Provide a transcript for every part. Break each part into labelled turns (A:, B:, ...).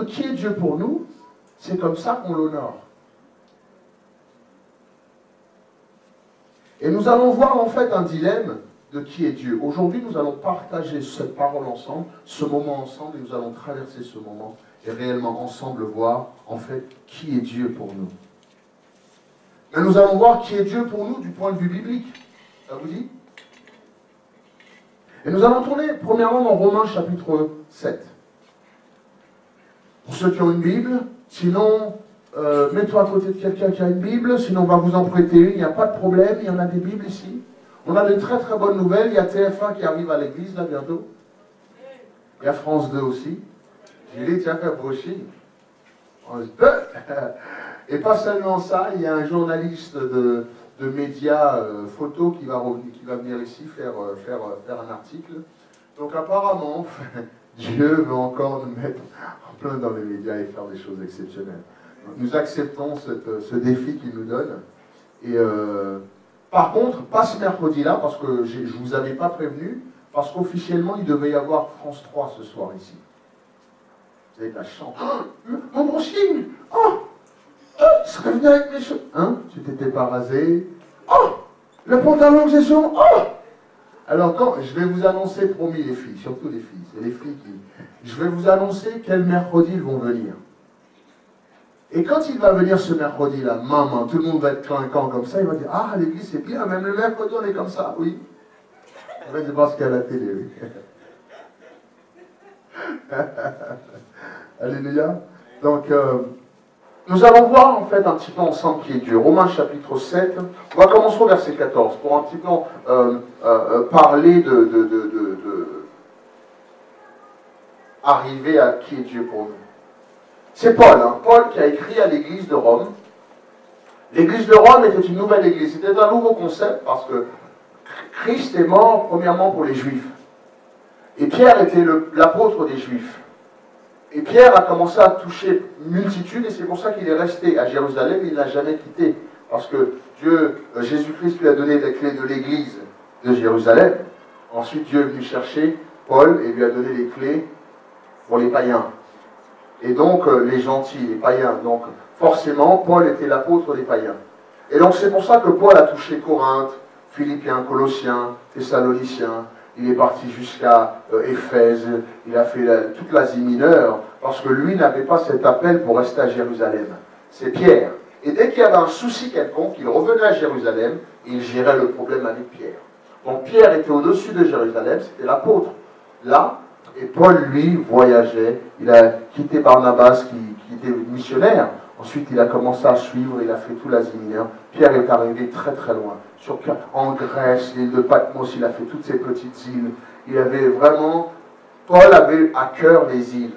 A: de qui est Dieu pour nous, c'est comme ça qu'on l'honore. Et nous allons voir en fait un dilemme de qui est Dieu. Aujourd'hui, nous allons partager cette parole ensemble, ce moment ensemble, et nous allons traverser ce moment et réellement ensemble voir en fait qui est Dieu pour nous. Mais nous allons voir qui est Dieu pour nous du point de vue biblique. Ça vous dit? Et nous allons tourner premièrement dans Romains chapitre 7. Pour ceux qui ont une Bible, sinon, mets-toi à côté de quelqu'un qui a une Bible, sinon on va vous en prêter une, il n'y a pas de problème, il y en a des Bibles ici. On a de très très bonnes nouvelles, il y a TF1 qui arrive à l'église là bientôt. Il y a France 2 aussi. Julie, tiens, fait brocher. France 2. Et pas seulement ça, il y a un journaliste de médias photo qui va venir ici faire un article. Donc apparemment, Dieu veut encore nous mettre en plein dans les médias et faire des choses exceptionnelles. Donc, nous acceptons ce défi qu'il nous donne. Et par contre, pas ce mercredi-là, parce que je ne vous avais pas prévenu, parce qu'officiellement, il devait y avoir France 3 ce soir ici. Vous avez de la chance. Oh, mon brushing. Oh, ça serait venu avec mes cheveux. Hein? Tu t'étais pas rasé. Oh, le pantalon que j'ai sur moi. Oh. Alors quand je vais vous annoncer, promis les filles, surtout les filles, c'est les filles qui... Je vais vous annoncer quel mercredi ils vont venir. Et quand il va venir ce mercredi-là, maman, tout le monde va être clinquant comme ça, il va dire, ah, l'église c'est bien, même le mercredi on est comme ça, oui. En fait, c'est parce qu'il y a la télé, oui. Alléluia. Donc, nous allons voir en fait un petit peu ensemble qui est Dieu. Romains chapitre 7, on va commencer au verset 14 pour un petit peu parler arriver à qui est Dieu pour nous. C'est Paul, Paul qui a écrit à l'église de Rome. L'église de Rome était une nouvelle église. C'était un nouveau concept parce que Christ est mort premièrement pour les Juifs. Et Pierre était l'apôtre des Juifs. Et Pierre a commencé à toucher multitude et c'est pour ça qu'il est resté à Jérusalem. Il n'a jamais quitté. Parce que Jésus-Christ lui a donné les clés de l'église de Jérusalem. Ensuite, Dieu est venu chercher Paul et lui a donné les clés pour les païens. Et donc, les gentils, les païens. Donc, forcément, Paul était l'apôtre des païens. Et donc, c'est pour ça que Paul a touché Corinthe, Philippiens, Colossiens, Thessaloniciens. Il est parti jusqu'à Éphèse. Il a fait toute l'Asie mineure. Parce que lui n'avait pas cet appel pour rester à Jérusalem. C'est Pierre. Et dès qu'il y avait un souci quelconque, il revenait à Jérusalem et il gérait le problème avec Pierre. Donc, Pierre était au-dessus de Jérusalem. C'était l'apôtre. Là, et Paul, lui, voyageait. Il a quitté Barnabas, qui était missionnaire. Ensuite, il a commencé à suivre. Il a fait tout l'Asie mineure. Pierre est arrivé très très loin. En Grèce, l'île de Patmos, il a fait toutes ces petites îles. Il avait vraiment... Paul avait à cœur les îles.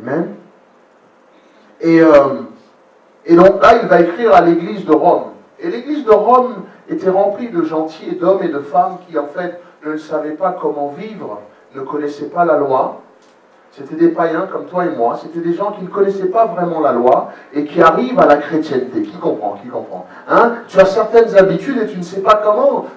A: Amen. Et donc là, il va écrire à l'église de Rome. Et l'église de Rome était remplie de gentils, d'hommes et de femmes qui, en fait, ne savaient pas comment vivre, ne connaissaient pas la loi. C'était des païens comme toi et moi. C'était des gens qui ne connaissaient pas vraiment la loi et qui arrivent à la chrétienté. Qui comprend? Qui comprend? Hein? Tu as certaines habitudes et tu ne sais pas comment.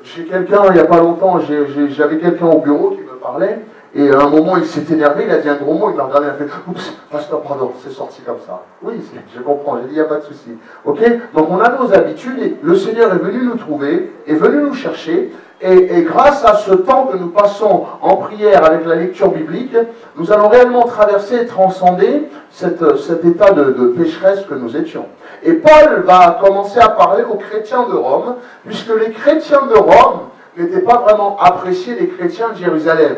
A: Chez quelqu'un, il n'y a pas longtemps, j'avais quelqu'un au bureau qui me parlait. Et à un moment, il s'est énervé, il a dit un gros mot, il m'a regardé, il a fait « Oups, pasteur, pardon, c'est sorti comme ça. » Oui, je comprends, j'ai dit « Il n'y a pas de souci. » Ok? Donc on a nos habitudes et le Seigneur est venu nous trouver, est venu nous chercher. Et grâce à ce temps que nous passons en prière avec la lecture biblique, nous allons réellement traverser et transcender cet état de pécheresse que nous étions. Et Paul va commencer à parler aux chrétiens de Rome, puisque les chrétiens de Rome n'étaient pas vraiment appréciés des chrétiens de Jérusalem.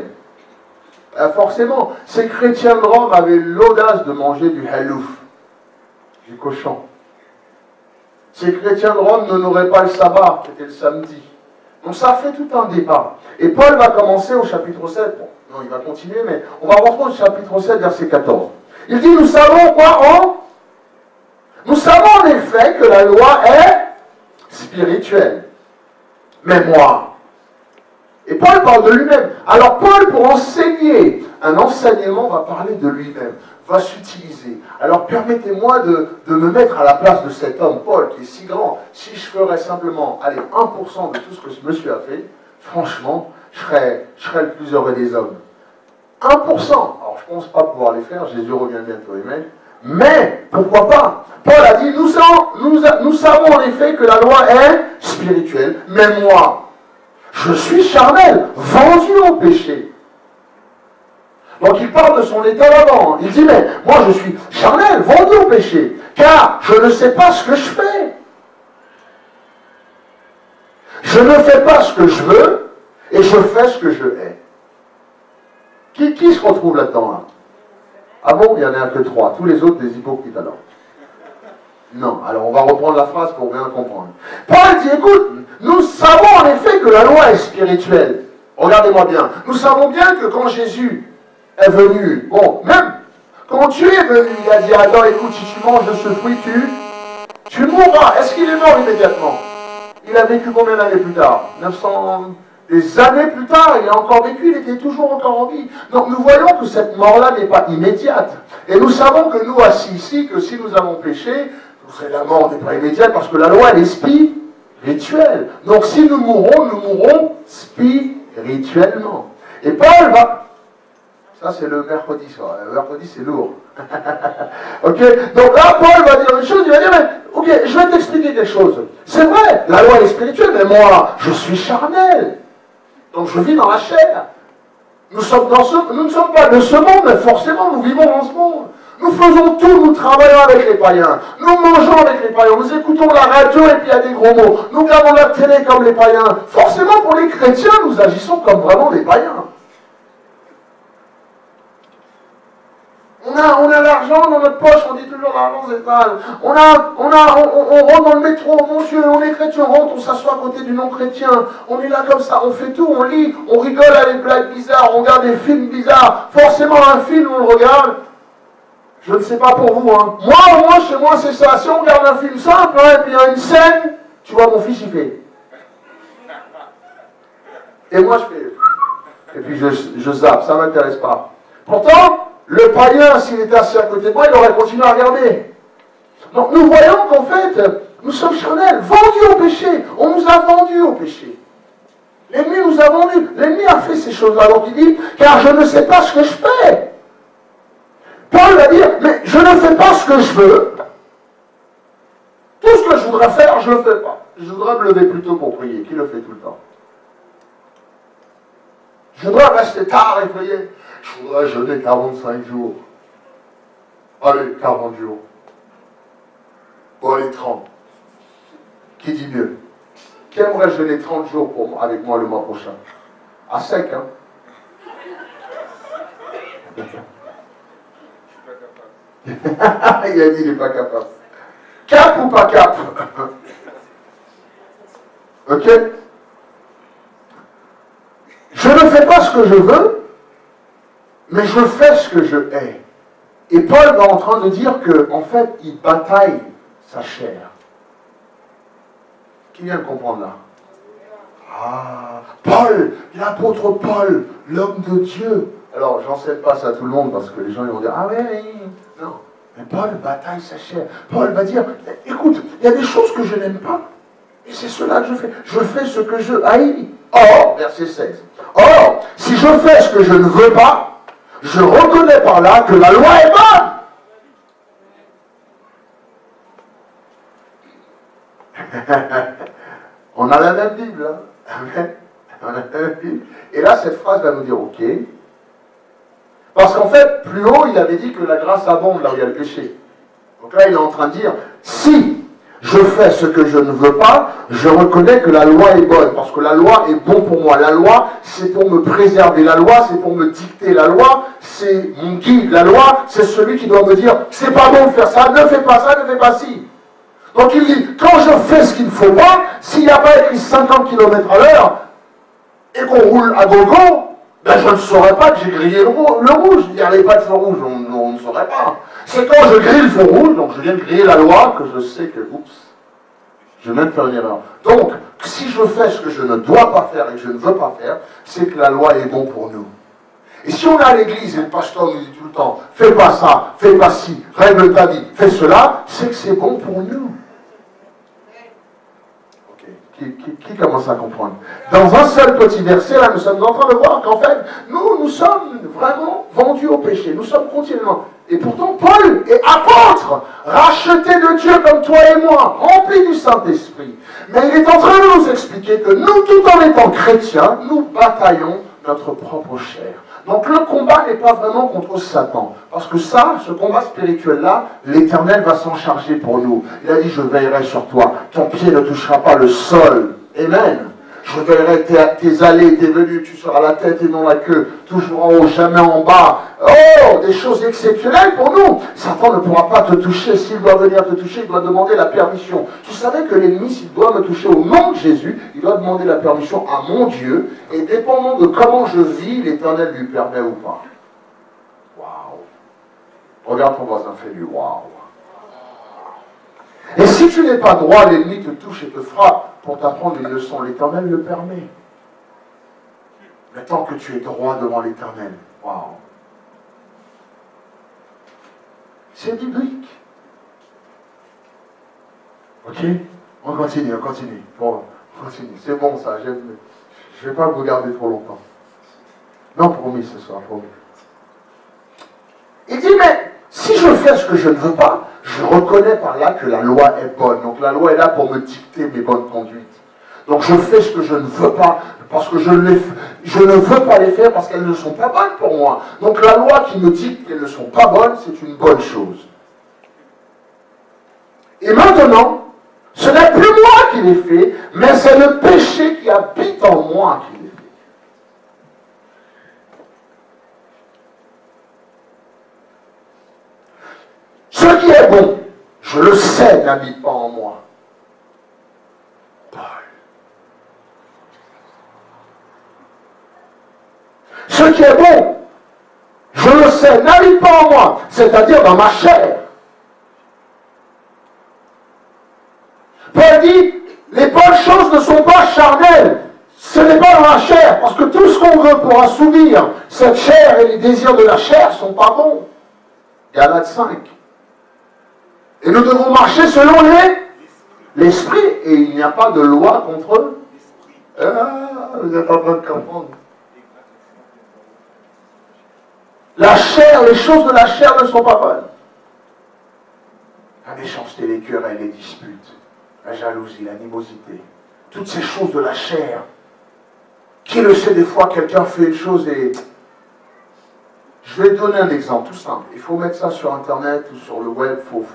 A: Forcément, ces chrétiens de Rome avaient l'audace de manger du halouf, du cochon. Ces chrétiens de Rome n'honoraient pas le sabbat, qui était le samedi. Donc ça fait tout un débat. Et Paul va commencer au chapitre 7. Bon, non, il va continuer, mais on va retrouver au chapitre 7, verset 14. Il dit, nous savons quoi, nous savons en effet que la loi est spirituelle. Mais moi... Et Paul parle de lui-même. Alors Paul, pour enseigner un enseignement, va parler de lui-même, va s'utiliser. Alors permettez-moi de me mettre à la place de cet homme, Paul, qui est si grand. Si je ferais simplement, allez, 1% de tout ce que ce monsieur a fait, franchement, je serais le plus heureux des hommes. 1%. Alors, je ne pense pas pouvoir les faire, Jésus revient bientôt, amen. Mais, pourquoi pas? Paul a dit, nous savons en effet que la loi est spirituelle, mais moi, je suis charnel, vendu au péché. Donc il parle de son état d'avant. Il dit, mais moi je suis charnel, vendu au péché, car je ne sais pas ce que je fais. Je ne fais pas ce que je veux, et je fais ce que je hais. Qui se retrouve là-dedans, là? Ah bon, il n'y en a que 3. Tous les autres, des hypocrites alors. Non, alors on va reprendre la phrase pour bien comprendre. Paul dit, écoute, nous savons en effet que la loi est spirituelle. Regardez-moi bien. Nous savons bien que quand Jésus est venu, bon, même quand tu es venu, il a dit à Adam, écoute, si tu manges de ce fruit, tu mourras. Est-ce qu'il est mort immédiatement? Il a vécu combien d'années plus tard? 900... Des années plus tard, il a encore vécu, il était toujours encore en vie. Donc nous voyons que cette mort-là n'est pas immédiate. Et nous savons que nous, assis ici, que si nous avons péché, la mort n'est pas immédiate parce que la loi, elle est spirituelle. Donc si nous mourrons spirituellement. Et Paul va... Ça, c'est le mercredi soir. Le mercredi, c'est lourd. Ok? Donc là, Paul va dire une chose, il va dire, mais, ok, je vais t'expliquer quelque chose. C'est vrai, la loi est spirituelle, mais moi, je suis charnel. Donc je vis dans la chair. Nous ne sommes pas de ce monde, mais forcément, nous vivons dans ce monde. Nous faisons tout, nous travaillons avec les païens. Nous mangeons avec les païens. Nous écoutons la radio et puis il y a des gros mots. Nous regardons la télé comme les païens. Forcément, pour les chrétiens, nous agissons comme vraiment des païens. On a l'argent dans notre poche, on dit toujours l'argent c'est sale. On rentre dans le métro, mon Dieu, on est chrétien, on rentre, on s'assoit à côté du non-chrétien. On est là comme ça, on fait tout, on lit, on rigole avec des blagues bizarres, on regarde des films bizarres. Forcément, un film, on le regarde. Je ne sais pas pour vous, hein. Moi, chez moi, c'est ça. Si on regarde un film simple, hein, et puis il y a une scène, tu vois, mon fils, il fait. Et moi, je fais. Et puis je zappe, ça ne m'intéresse pas. Pourtant, le païen, s'il était assis à côté de moi, il aurait continué à regarder. Donc nous voyons qu'en fait, nous sommes charnels, vendus au péché. On nous a vendus au péché. L'ennemi nous a vendus. L'ennemi a fait ces choses-là. Donc il dit, car je ne sais pas ce que je fais. Paul va dire, mais je ne fais pas ce que je veux. Tout ce que je voudrais faire, je ne le fais pas. Je voudrais me lever plus tôt pour prier. Qui le fait tout le temps? Je voudrais rester tard et prier. Je voudrais jeûner 45 jours. Allez, 40 jours. Bon, allez, 30. Qui dit mieux? Qui aimerait jeûner 30 jours avec moi le mois prochain? À sec, hein? Il a dit il n'est pas capable. Cap ou pas cap? Ok? Je ne fais pas ce que je veux, mais je fais ce que je hais. Et Paul va en train de dire qu'en fait, il bataille sa chair. Qui vient de comprendre là? Ah, Paul, l'apôtre Paul, l'homme de Dieu. Alors, j'enseigne pas ça à tout le monde parce que les gens ils vont dire, ah ouais, non. Mais Paul bataille sa chair. Paul va dire, écoute, il y a des choses que je n'aime pas. Et c'est cela que je fais. Je fais ce que je haïs. Or, verset 16. Or, si je fais ce que je ne veux pas, je reconnais par là que la loi est bonne. On a la même Bible, hein? Amen. On a la même Bible. Et là, cette phrase va nous dire, ok. Parce qu'en fait, plus haut, il avait dit que la grâce abonde là où il y a le péché. Donc là, il est en train de dire, si je fais ce que je ne veux pas, je reconnais que la loi est bonne, parce que la loi est bon pour moi. La loi, c'est pour me préserver. La loi, c'est pour me dicter. La loi, c'est mon guide. La loi, c'est celui qui doit me dire, c'est pas bon de faire ça, ne fais pas ça, ne fais pas ci. Donc il dit, quand je fais ce qu'il ne faut pas, s'il n'y a pas écrit 50 km/h, et qu'on roule à gogo, ben je ne saurais pas que j'ai grillé le rouge. Il n'y avait pas de feu rouge, on ne saurait pas. C'est quand je grille le feu rouge, donc je viens de griller la loi, que je sais que, oups, je viens de faire une erreur. Donc, si je fais ce que je ne dois pas faire et que je ne veux pas faire, c'est que la loi est bon pour nous. Et si on est à l'église et le pasteur nous dit tout le temps, fais pas ça, fais pas ci, règle ta vie, fais cela, c'est que c'est bon pour nous. Qui commence à comprendre? Dans un seul petit verset, là, nous sommes en train de voir qu'en fait, nous sommes vraiment vendus au péché. Nous sommes continuellement. Et pourtant, Paul est apôtre, racheté de Dieu comme toi et moi, rempli du Saint-Esprit. Mais il est en train de nous expliquer que nous, tout en étant chrétiens, nous bataillons notre propre chair. Donc le combat n'est pas vraiment contre Satan. Parce que ça, ce combat spirituel-là, l'Éternel va s'en charger pour nous. Il a dit, je veillerai sur toi. Ton pied ne touchera pas le sol. Amen. Je veillerai tes allées, tes venues. Tu seras la tête et non la queue. Toujours en haut, jamais en bas. Oh, des choses exceptionnelles pour nous. Satan ne pourra pas te toucher. S'il doit venir te toucher, il doit demander la permission. Tu savais que l'ennemi, s'il doit me toucher au nom de Jésus, il doit demander la permission à mon Dieu. Et dépendant de comment je vis, l'Éternel lui permet ou pas. Waouh. Regarde ton voisin, fais-lui waouh. Et si tu n'es pas droit, l'ennemi te touche et te frappe pour t'apprendre une leçon. L'Éternel le permet. Mais tant que tu es droit devant l'Éternel, waouh. C'est biblique. Ok? On continue. Bon, on continue. C'est bon ça. Je ne vais pas vous garder trop longtemps. Non, promis ce soir, promis. Il dit, mais si je fais ce que je ne veux pas, je reconnais par là que la loi est bonne. Donc la loi est là pour me dicter mes bonnes conduites. Donc je fais ce que je ne veux pas, parce que je ne veux pas les faire parce qu'elles ne sont pas bonnes pour moi. Donc la loi qui me dit qu'elles ne sont pas bonnes, c'est une bonne chose. Et maintenant, ce n'est plus moi qui l'ai fait, mais c'est le péché qui habite en moi qui l'ai fait. Ce qui est bon, je le sais, n'habite pas en moi. Paul. Ce qui est bon, je le sais, n'habite pas en moi, c'est-à-dire dans ma chair. Paul dit, les bonnes choses ne sont pas charnelles, ce n'est pas dans la chair, parce que tout ce qu'on veut pour assouvir cette chair et les désirs de la chair ne sont pas bons. Galates 5. Et nous devons marcher selon l'esprit, et il n'y a pas de loi contre eux. Vous êtes en train de comprendre. La chair, les choses de la chair ne sont pas bonnes. La méchanceté, les querelles, les disputes, la jalousie, l'animosité, toutes ces choses de la chair. Qui le sait, des fois, quelqu'un fait une chose et... Je vais te donner un exemple tout simple. Il faut mettre ça sur Internet ou sur le web, faut.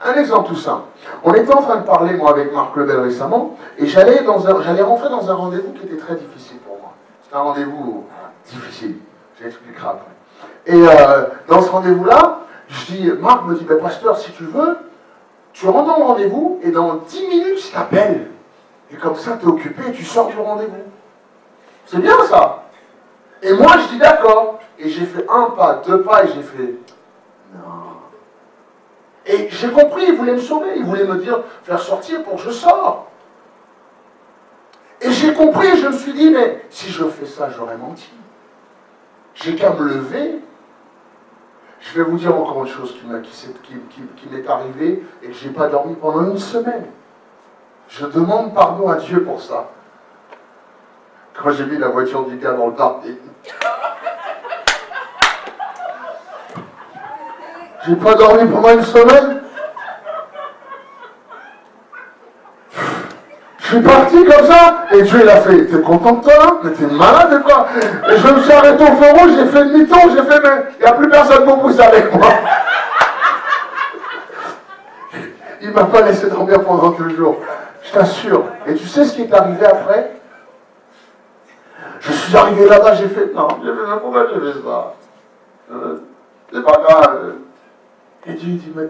A: Un exemple tout simple. On était en train de parler, moi, avec Marc Lebel récemment, et j'allais rentrer dans un rendez-vous qui était très difficile pour moi. C'était un rendez-vous difficile. J'expliquerai après. Et dans ce rendez-vous-là, je dis, Marc me dit, ben, pasteur, si tu veux, tu rentres dans le rendez-vous, et dans 10 minutes, je t'appelle. Et comme ça, tu es occupé et tu sors du rendez-vous. C'est bien ça. Et moi, je dis d'accord. Et j'ai fait un pas, 2 pas, et j'ai fait non. Et j'ai compris, il voulait me sauver. Il voulait me dire, faire sortir pour que je sorte. Et j'ai compris, et je me suis dit, mais si je fais ça, j'aurais menti. J'ai qu'à me lever. Je vais vous dire encore une chose qui m'est arrivée et que je n'ai pas dormi pendant 1 semaine. Je demande pardon à Dieu pour ça. Quand j'ai mis la voiture du gars dans le parking. J'ai pas dormi pendant 1 semaine. Je suis parti comme ça, et Dieu il a fait, t'es content de toi? Mais t'es malade quoi? Et je me suis arrêté au feu rouge, j'ai fait demi-tour, j'ai fait, mais il n'y a plus personne pour pousser avec moi. Il m'a pas laissé dormir pendant 2 jours. Je t'assure. Et tu sais ce qui est arrivé après? Je suis arrivé là-bas, j'ai fait, non, pourquoi j'ai fait ça? C'est pas grave. Et Dieu dit, mais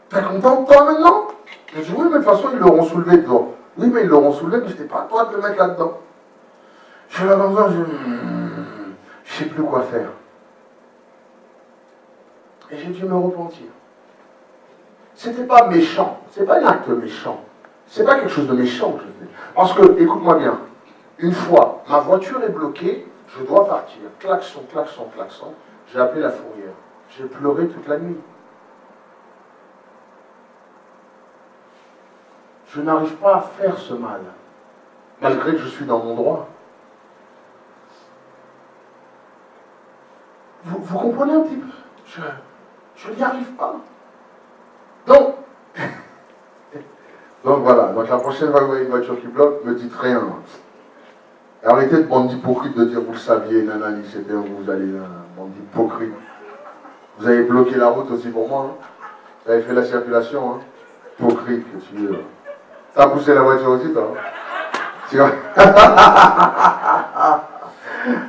A: t'es content de toi maintenant? J'ai dit, oui, mais de toute façon, ils l'auront soulevé dedans. Oui, mais ils l'auront soulevé, mais c'était pas à toi de le mettre là-dedans. Je suis là dans je sais plus quoi faire. Et j'ai dû me repentir. C'était pas méchant, c'est pas un acte méchant. C'est pas quelque chose de méchant que je fais. Parce que, écoute-moi bien, une fois, ma voiture est bloquée, je dois partir. Klaxon, klaxon, klaxon. J'ai appelé la fourrière. J'ai pleuré toute la nuit. je n'arrive pas à faire ce mal, malgré que je suis dans mon droit. Vous comprenez un petit peu? Je n'y arrive pas. Donc voilà, donc la prochaine fois que vous voyez une voiture qui bloque, ne dites rien. Arrêtez de bande d'hypocrites de dire vous le saviez, nanani, c'était où vous allez là, bande d'hypocrites. Vous avez bloqué la route aussi pour moi, hein. Vous avez fait la circulation, hein. Hypocrite que tu veux. T'as poussé la voiture aussi, toi, hein.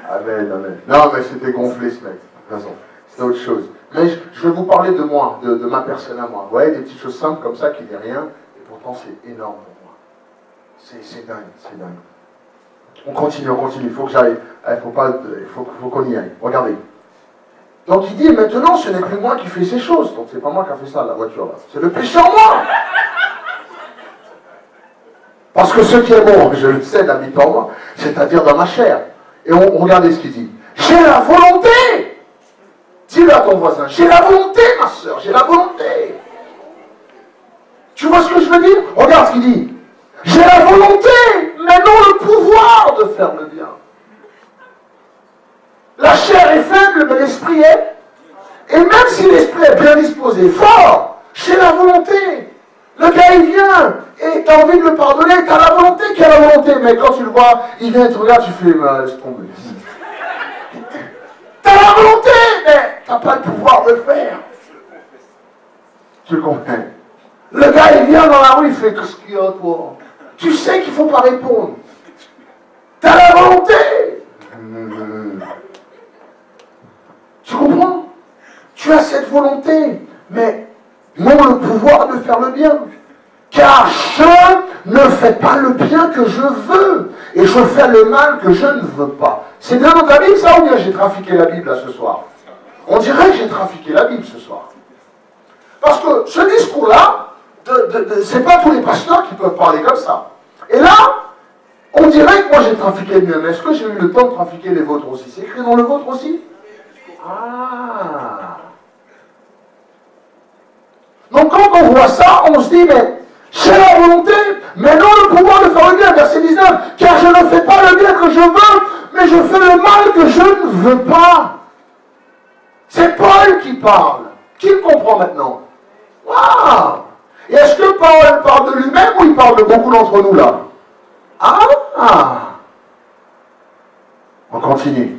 A: Amen, amen. Non, mais c'était gonflé ce mec, de toute façon. C'est autre chose. Mais je vais vous parler de moi, de ma personne à moi. Vous voyez, des petites choses simples comme ça qui disent rien, et pourtant c'est énorme pour moi. C'est dingue, c'est dingue. On continue, il faut que j'aille. Il faut qu'on y aille. Regardez. Donc il dit, maintenant ce n'est plus moi qui fais ces choses. Donc c'est pas moi qui a fait ça, la voiture là. C'est le péché en moi. Parce que ce qui est bon, je le sais, habite en moi, c'est-à-dire dans ma chair. Et regardez ce qu'il dit. J'ai la volonté. Dis-le à ton voisin. J'ai la volonté, ma soeur, j'ai la volonté. Tu vois ce que je veux dire? Regarde ce qu'il dit. J'ai la volonté, mais non le pouvoir de faire le bien. La chair est faible, mais l'esprit est. Et même si l'esprit est bien disposé, fort, j'ai la volonté. Le gars, il vient, et tu as envie de le pardonner, tu as la volonté qui a la volonté. Mais quand tu le vois, il vient et te regarde, tu fais, laisse tomber. Tu as la volonté, mais tu n'as pas le pouvoir de le faire. Tu le comprends? Le gars, il vient dans la rue, il fait, qu'est-ce qu'il y a, toi? Tu sais qu'il ne faut pas répondre. Tu as la volonté. Tu comprends? Tu as cette volonté, mais non le pouvoir de faire le bien. Car je ne fais pas le bien que je veux, et je fais le mal que je ne veux pas. C'est bien dans ta Bible, ça, ou bien j'ai trafiqué la Bible là ce soir? On dirait que j'ai trafiqué la Bible ce soir. Parce que ce discours-là, c'est pas tous les pasteurs qui peuvent parler comme ça. Et là, on dirait que moi j'ai trafiqué le mien, mais est-ce que j'ai eu le temps de trafiquer les vôtres aussi? C'est écrit dans le vôtre aussi? Ah. Donc quand on voit ça, on se dit, mais j'ai la volonté, mais non le pouvoir de faire le bien. Verset 19, car je ne fais pas le bien que je veux, mais je fais le mal que je ne veux pas. C'est Paul qui parle. Qui le comprend maintenant? Waouh! Et est-ce que Paul parle de lui-même ou il parle de beaucoup d'entre nous là? Ah! On continue.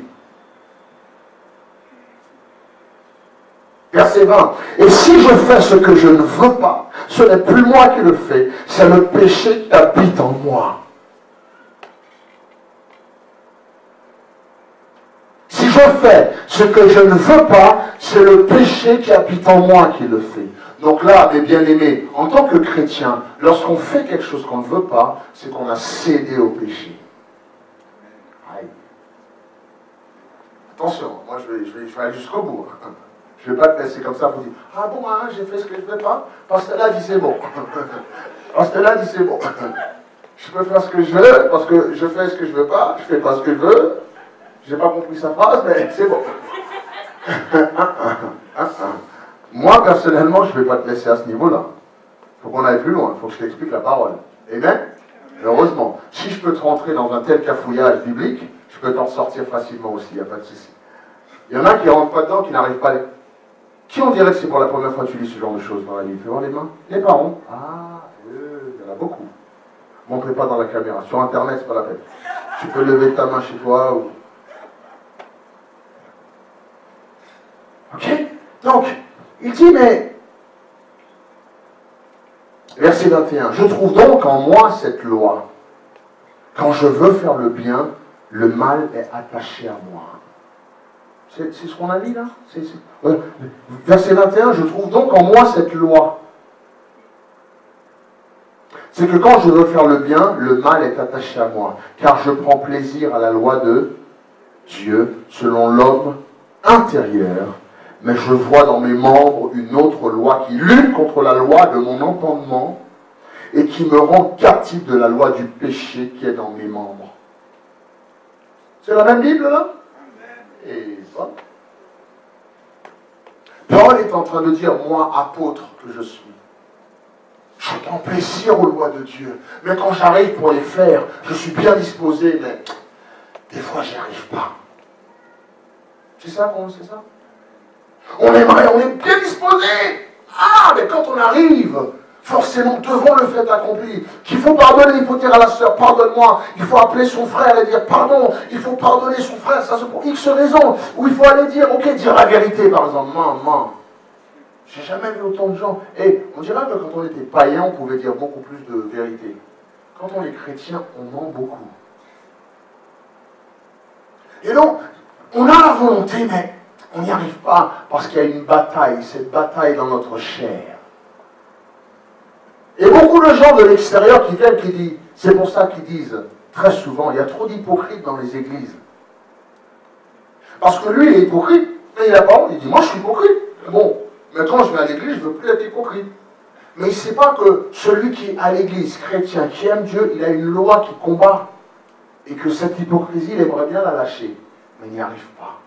A: Verset 20. Et si je fais ce que je ne veux pas, ce n'est plus moi qui le fais, c'est le péché qui habite en moi. Si je fais ce que je ne veux pas, c'est le péché qui habite en moi qui le fait. Donc là, mes bien-aimés, en tant que chrétien, lorsqu'on fait quelque chose qu'on ne veut pas, c'est qu'on a cédé au péché. Aïe. Attention, moi je vais aller jusqu'au bout. Je ne vais pas te laisser comme ça pour dire « Ah bon, hein, j'ai fait ce que je ne veux pas. » Parce que là, dit c'est bon. Parce que là, dit c'est bon. Je peux faire ce que je veux, parce que je fais ce que je ne veux pas. Je ne fais pas ce que je veux. Je n'ai pas compris sa phrase, mais c'est bon. Moi, personnellement, je ne vais pas te laisser à ce niveau-là. Il faut qu'on aille plus loin. Il faut que je t'explique la parole. Amen. Heureusement. Si je peux te rentrer dans un tel cafouillage biblique, je peux t'en sortir facilement aussi. Il n'y a pas de souci. Il y en a qui ne rentrent pas dedans, qui n'arrivent pas à les... Qui on dirait que c'est pour la première fois que tu lis ce genre de choses dans la Bible? Fais voir les mains. Les parents. Ah, il y en a beaucoup. Montrez pas dans la caméra. Sur Internet, c'est pas la peine. Tu peux lever ta main chez toi ou... Ok? Donc, il dit, mais... Verset 21. Je trouve donc en moi cette loi. Quand je veux faire le bien, le mal est attaché à moi. C'est ce qu'on a dit là? Verset 21, je trouve donc en moi cette loi. C'est que quand je veux faire le bien, le mal est attaché à moi. Car je prends plaisir à la loi de Dieu, selon l'homme intérieur. Mais je vois dans mes membres une autre loi qui lutte contre la loi de mon entendement et qui me rend captif de la loi du péché qui est dans mes membres. C'est la même Bible là? Et voilà. Paul est en train de dire, moi, apôtre que je suis, je prends plaisir aux lois de Dieu. Mais quand j'arrive pour les faire, je suis bien disposé, mais des fois, j'y arrive pas. C'est ça, c'est ça? On aimerait, on est bien disposé. Ah, mais quand on arrive, forcément devant le fait accompli, qu'il faut pardonner, il faut dire à la sœur, pardonne-moi, il faut appeler son frère et dire pardon, il faut pardonner son frère, ça c'est pour X raisons, ou il faut aller dire, ok, dire la vérité par exemple, maman, j'ai jamais vu autant de gens, et on dirait que quand on était païen, on pouvait dire beaucoup plus de vérité. Quand on est chrétien, on ment beaucoup. Et donc, on a la volonté, mais on n'y arrive pas parce qu'il y a une bataille, cette bataille dans notre chair. Et beaucoup de gens de l'extérieur qui viennent, qui disent, c'est pour ça qu'ils disent très souvent, il y a trop d'hypocrites dans les églises. Parce que lui, il est hypocrite, mais il a pas honte, il dit, moi je suis hypocrite. Bon, mais quand je vais à l'église, je ne veux plus être hypocrite. Mais il ne sait pas que celui qui est à l'église, chrétien, qui aime Dieu, il a une loi qui combat. Et que cette hypocrisie, il aimerait bien la lâcher. Mais il n'y arrive pas.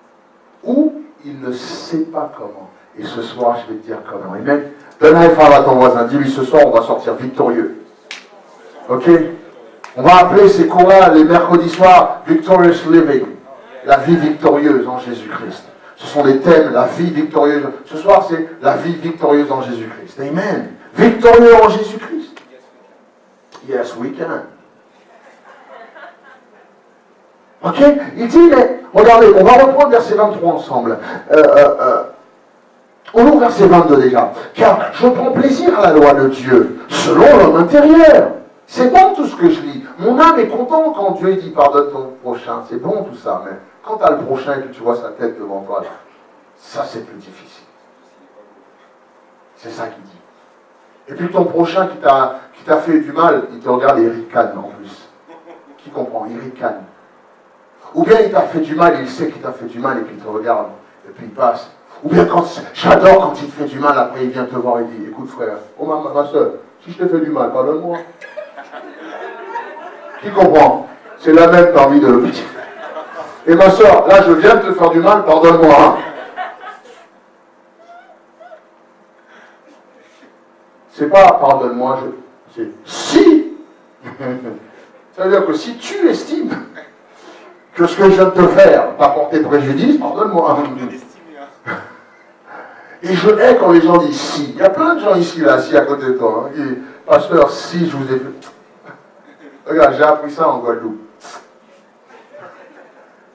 A: Ou il ne sait pas comment. Et ce soir, je vais te dire comment. Amen. Donne un effort à ton voisin. Dis-lui, ce soir, on va sortir victorieux. Ok? On va appeler ces cours-là, les mercredis soirs, Victorious Living. La vie victorieuse en Jésus-Christ. Ce sont des thèmes, la vie victorieuse. Ce soir, c'est la vie victorieuse en Jésus-Christ. Amen. Victorieux en Jésus-Christ. Yes, we can. Ok? Il dit, mais regardez, on va reprendre verset 23 ensemble. On ouvre verset 22 déjà. Car je prends plaisir à la loi de Dieu, selon l'homme intérieur. C'est bon tout ce que je lis. Mon âme est contente quand Dieu dit pardonne ton prochain. C'est bon tout ça, mais quand tu as le prochain et que tu vois sa tête devant toi, ça c'est plus difficile. C'est ça qu'il dit. Et puis ton prochain qui t'a fait du mal, il te regarde et il ricane en plus. Qui comprend? Il ricane. Ou bien il t'a fait du mal, il sait qu'il t'a fait du mal et puis il te regarde et puis il passe. Ou bien j'adore quand il te fait du mal, après il vient te voir et dit, écoute frère, oh ma soeur, si je te fais du mal, pardonne-moi. Qui comprend? C'est la même parmi de l'hôpital. Et ma soeur, là je viens de te faire du mal, pardonne-moi. Hein. C'est pas pardonne-moi, c'est si. Ça veut dire que si tu estimes que ce que je viens de te faire t'a porté préjudice, pardonne-moi. Et je hais quand les gens disent si. Il y a plein de gens ici, là, assis à côté de toi. Hein, qui disent, pasteur, si je vous ai fait. Regarde, j'ai appris ça en Guadeloupe.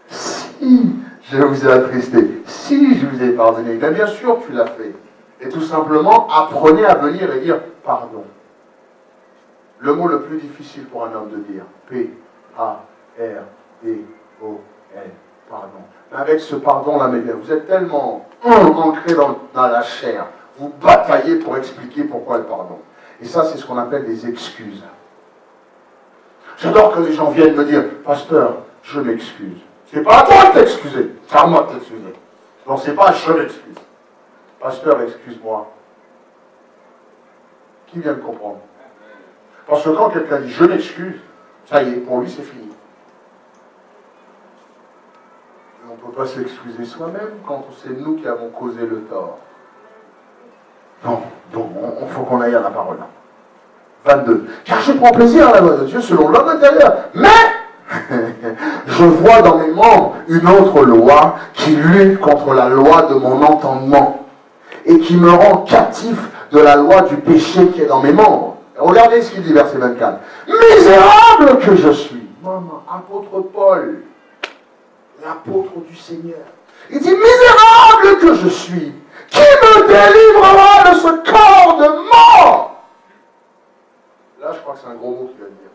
A: Si je vous ai attristé, si je vous ai pardonné, mais bien sûr tu l'as fait. Et tout simplement, apprenez à venir et dire pardon. Le mot le plus difficile pour un homme de dire, P-A-R-D-O-N, pardon. Mais avec ce pardon-là, mes bien, vous êtes tellement ancré dans la chair, vous bataillez pour expliquer pourquoi le pardon. Et ça, c'est ce qu'on appelle des excuses. J'adore que les gens viennent me dire, pasteur, je m'excuse. C'est pas à toi de t'excuser, c'est à moi de t'excuser. Donc c'est pas je m'excuse. Pasteur, excuse-moi. Qui vient de comprendre? Parce que quand quelqu'un dit je m'excuse, ça y est, pour lui c'est fini. On ne peut pas s'excuser soi-même quand c'est nous qui avons causé le tort. Non, donc il faut qu'on aille à la parole. 22. Car je prends plaisir à la loi de Dieu selon l'homme intérieur. Mais je vois dans mes membres une autre loi qui lutte contre la loi de mon entendement et qui me rend captif de la loi du péché qui est dans mes membres. Regardez ce qu'il dit, verset 24. Misérable que je suis. Maman, apôtre Paul, l'apôtre du Seigneur. Il dit, misérable que je suis. Qui me délivrera de ce corps de mort? Là, je crois que c'est un gros mot qu'il vient de dire.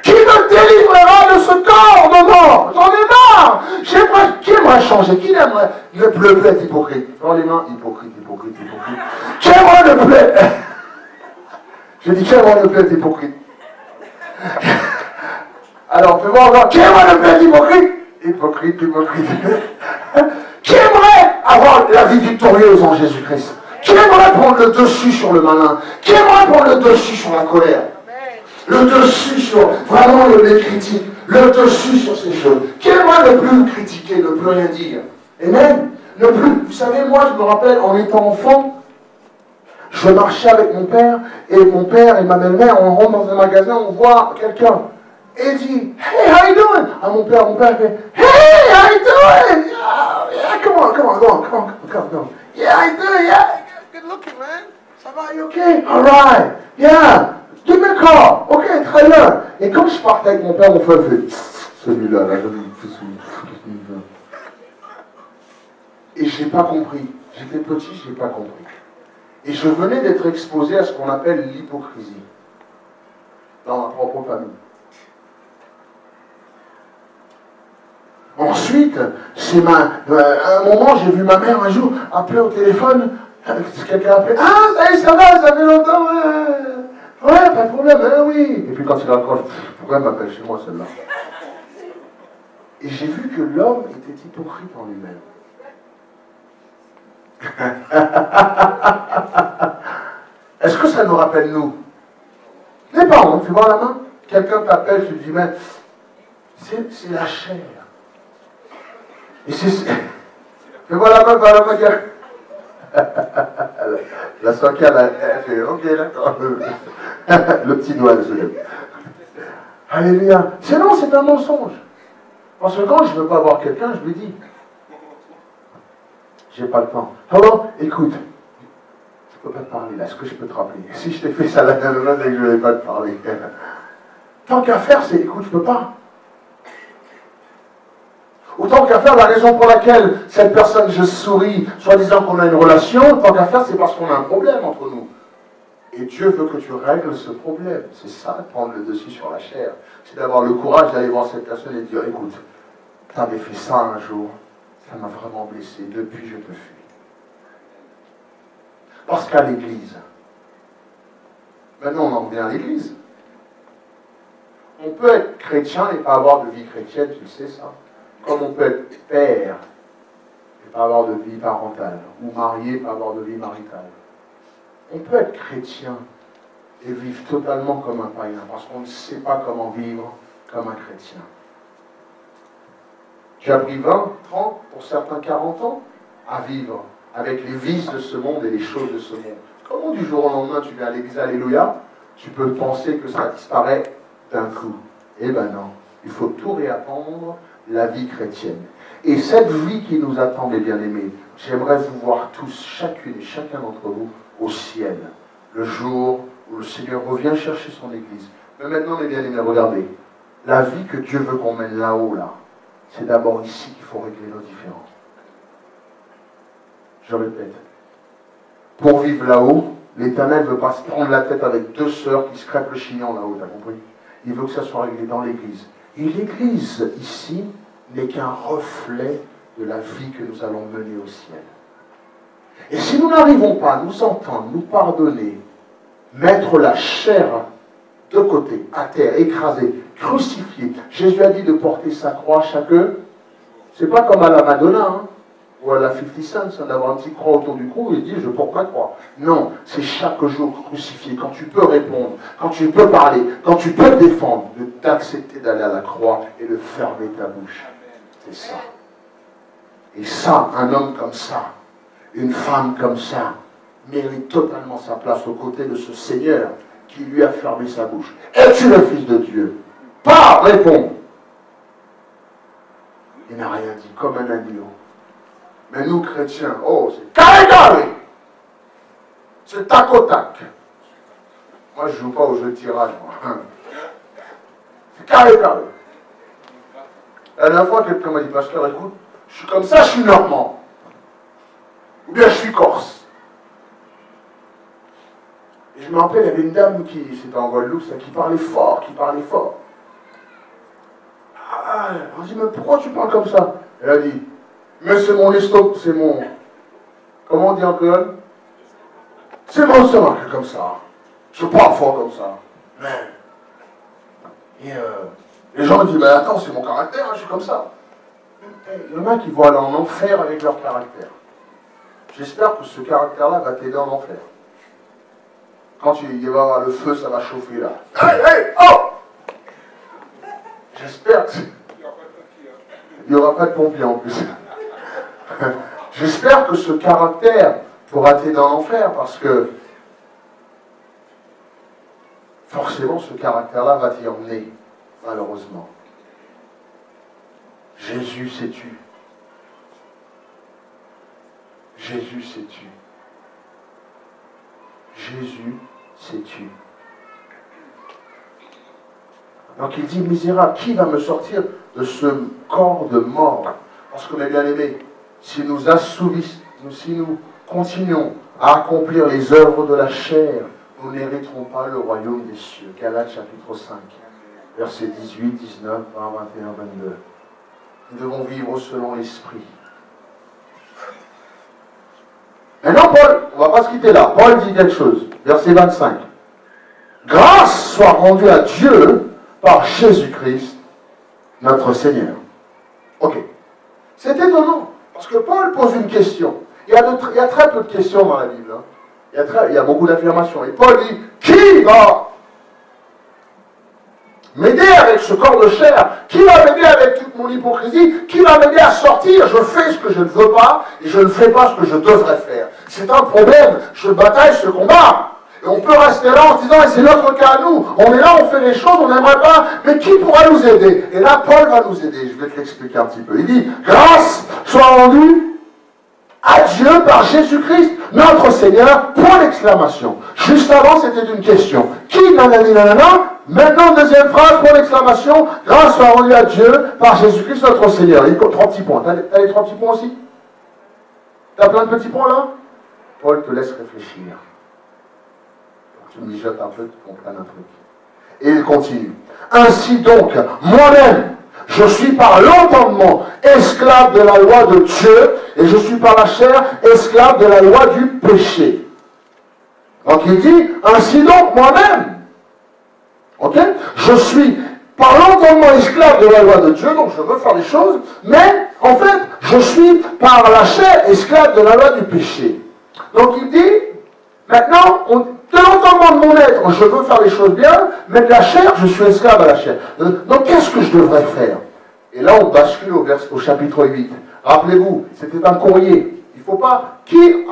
A: Qui me délivrera de ce corps de mort? J'en ai marre. Qui aimerait changer? Qui aimerait ne plus être hypocrite? Dans les mains, hypocrite. Qui aimerait ne plus être... Je dis, qui aimerait ne plus être hypocrite? Alors, fais-moi encore. Qui aimerait ne plus être hypocrite? Hypocrite. Qui aimerait avoir la vie victorieuse en Jésus-Christ? Qui aimerait prendre le dessus sur le malin? Qui aimerait prendre le dessus sur la colère? Le dessus sur vraiment les critiques, le dessus sur ces choses. Qui aimerait ne plus critiquer, ne plus rien dire? Et même, ne plus. Vous savez, moi, je me rappelle, en étant enfant, Je marchais avec mon père et ma belle-mère, on rentre dans un magasin, on voit quelqu'un. Et il dit, hey, how you doing? À mon père fait, hey, how you doing? Yeah, come on. Yeah, how you doing? Yeah, good looking, man. Ça va, you okay? All right. Yeah. Give me a call. Ok, très bien. Et comme je partais avec mon père, mon frère fait, celui-là, là, et je n'ai pas compris. J'étais petit, je n'ai pas compris. Et je venais d'être exposé à ce qu'on appelle l'hypocrisie dans ma propre famille. Ensuite, à un moment, j'ai vu ma mère un jour appeler au téléphone. Quelqu'un appelait, ah, ça va, ça fait longtemps. Ouais, pas de problème, hein, oui. Et puis quand il raccroche, pourquoi elle m'appelle chez moi celle-là? Et j'ai vu que l'homme était hypocrite en lui-même. Est-ce que ça nous rappelle nous? Les parents, tu vois la main? Quelqu'un t'appelle, tu te dis, mais c'est la chair. Et c'est... Fais voir la main, la soquelle, elle fait, ok, d'accord. Le petit doigt, elle se lève. Alléluia. Sinon, c'est un mensonge. Parce que quand je ne veux pas voir quelqu'un, je lui dis, j'ai pas le temps. Alors, écoute, je ne peux pas te parler là, est-ce que je peux te rappeler? Si je t'ai fait ça la dernière fois, c'est que je ne vais pas te parler. Tant qu'à faire, c'est, écoute, je ne peux pas. Autant qu'à faire, la raison pour laquelle cette personne, je souris, soi-disant qu'on a une relation, tant qu'à faire, c'est parce qu'on a un problème entre nous. Et Dieu veut que tu règles ce problème. C'est ça, prendre le dessus sur la chair. C'est d'avoir le courage d'aller voir cette personne et de dire, écoute, tu avais fait ça un jour, ça m'a vraiment blessé, depuis je te fuis. Parce qu'à l'église, maintenant on en revient à l'église, on peut être chrétien et pas avoir de vie chrétienne, tu le sais ça. Comme on peut être père et pas avoir de vie parentale, ou marié et pas avoir de vie maritale. On peut être chrétien et vivre totalement comme un païen, parce qu'on ne sait pas comment vivre comme un chrétien. J'ai appris 20, 30, pour certains 40 ans, à vivre avec les vices de ce monde et les choses de ce monde. Comment du jour au lendemain tu viens à l'église, alléluia, tu peux penser que ça disparaît d'un coup? Eh ben non, il faut tout réapprendre, la vie chrétienne. Et cette vie qui nous attend, mes bien-aimés, j'aimerais vous voir tous, chacune et chacun d'entre vous, au ciel, le jour où le Seigneur revient chercher son église. Mais maintenant, mes bien-aimés, regardez, la vie que Dieu veut qu'on mène là-haut, là, c'est d'abord ici qu'il faut régler nos différends. Je répète, pour vivre là-haut, l'Éternel ne veut pas se prendre la tête avec deux sœurs qui se crêpent le chignon là-haut, t'as compris? Il veut que ça soit réglé dans l'église. Et l'église, ici, n'est qu'un reflet de la vie que nous allons mener au ciel. Et si nous n'arrivons pas à nous entendre, nous pardonner, mettre la chair de côté, à terre, écrasée, crucifiée, Jésus a dit de porter sa croix chaque... C'est pas comme à la Madonna, hein, ou à la 50 Cent, d'avoir un petit croix autour du cou et dire je porte ma croix. Non, c'est chaque jour crucifié, quand tu peux répondre, quand tu peux parler, quand tu peux te défendre, de t'accepter d'aller à la croix et de fermer ta bouche. C'est ça. Et ça, un homme comme ça, une femme comme ça, mérite totalement sa place aux côtés de ce Seigneur qui lui a fermé sa bouche. Es-tu le Fils de Dieu? Pas répond. Il n'a rien dit, comme un agneau. Mais nous, chrétiens, oh, c'est carré. C'est tac au tac. Moi, je ne joue pas au jeu de tirage, moi. C'est carré. La dernière fois, quelqu'un m'a dit, pasteur, écoute, je suis comme ça, je suis normand. Ou bien je suis corse. Et je me rappelle, il y avait une dame qui, c'était en Guadeloupe, qui parlait fort. On dit, mais pourquoi tu parles comme ça? Elle a dit, mais c'est mon estomac, c'est mon... Comment on dit en créole? C'est mon estomac comme ça. Je parle fort comme ça. Mais... Et les gens disent, mais attends, c'est mon caractère, hein, je suis comme ça. Il y en a qui vont aller en enfer avec leur caractère. J'espère que ce caractère-là va t'aider en enfer. Quand il va y avoir le feu, ça va chauffer là. Hey, oh! J'espère que... Il n'y aura pas de pompier en plus. J'espère que ce caractère pourra t'aider en enfer parce que forcément ce caractère-là va t'y emmener, malheureusement. Jésus s'est tu. Jésus s'est tu. Jésus s'est tu. Donc il dit, misérable, qui va me sortir de ce corps de mort? Parce que mes bien-aimés, si nous continuons à accomplir les œuvres de la chair, nous n'hériterons pas le royaume des cieux. Galates chapitre 5, versets 18, 19, 20, 21, 22. Nous devons vivre selon l'esprit. Maintenant, Paul, on ne va pas se quitter là. Paul dit quelque chose. Verset 25. Grâce soit rendue à Dieu par Jésus-Christ, notre Seigneur. Ok. C'est étonnant, parce que Paul pose une question. Il y a très peu de questions dans la Bible. Hein. Il y a beaucoup d'affirmations. Et Paul dit, qui va m'aider avec ce corps de chair? Qui va m'aider avec toute mon hypocrisie? Qui va m'aider à sortir? Je fais ce que je ne veux pas et je ne fais pas ce que je devrais faire. C'est un problème. Je bataille ce combat. Et on peut rester là en se disant, c'est notre cas à nous. On est là, on fait les choses, on n'aimerait pas. Mais qui pourra nous aider? Et là, Paul va nous aider. Je vais te l'expliquer un petit peu. Il dit, grâce soit rendue à Dieu par Jésus-Christ, notre Seigneur, point d'exclamation. Juste avant, c'était une question. Qui, nanani, nanana? Maintenant, deuxième phrase, point d'exclamation. Grâce soit rendue à Dieu par Jésus-Christ, notre Seigneur. Il y a 3 petits points. T'as les 3 petits points aussi? T'as plein de petits points là? Paul te laisse réfléchir. Tu mijotes un peu, tu comprennes un truc. Et il continue. Ainsi donc, moi-même, je suis par l'entendement esclave de la loi de Dieu, et je suis par la chair esclave de la loi du péché. Donc il dit, ainsi donc, moi-même, ok, je suis par l'entendement esclave de la loi de Dieu, donc je veux faire les choses, mais en fait, je suis par la chair esclave de la loi du péché. Donc il dit, maintenant, de l'entendement de mon être, je veux faire les choses bien, mais de la chair, je suis esclave à la chair. Donc qu'est-ce que je devrais faire? Et là, on bascule au chapitre 8. Rappelez-vous, c'était un courrier. Il ne faut pas...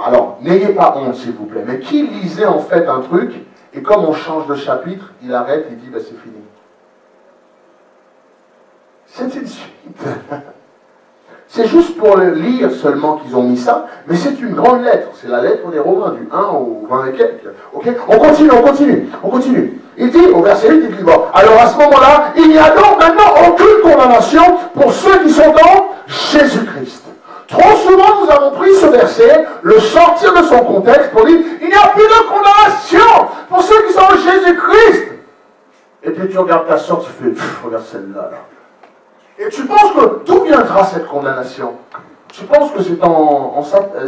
A: Alors, n'ayez pas honte, s'il vous plaît, mais qui lisait en fait un truc, et comme on change de chapitre, il arrête et dit, ben, c'est fini. C'est une suite. C'est juste pour le lire seulement qu'ils ont mis ça, mais c'est une grande lettre. C'est la lettre des Romains, du 1 au 20 et quelques. Okay, on continue. Il dit, au verset 8, il dit, bon, alors à ce moment-là, il n'y a donc maintenant aucune condamnation pour ceux qui sont dans Jésus-Christ. Trop souvent, nous avons pris ce verset, le sortir de son contexte pour dire, il n'y a plus de condamnation pour ceux qui sont en Jésus-Christ. Et puis tu regardes ta soeur, tu fais, regarde celle-là, là. Et tu penses que d'où viendra cette condamnation? Tu penses que c'est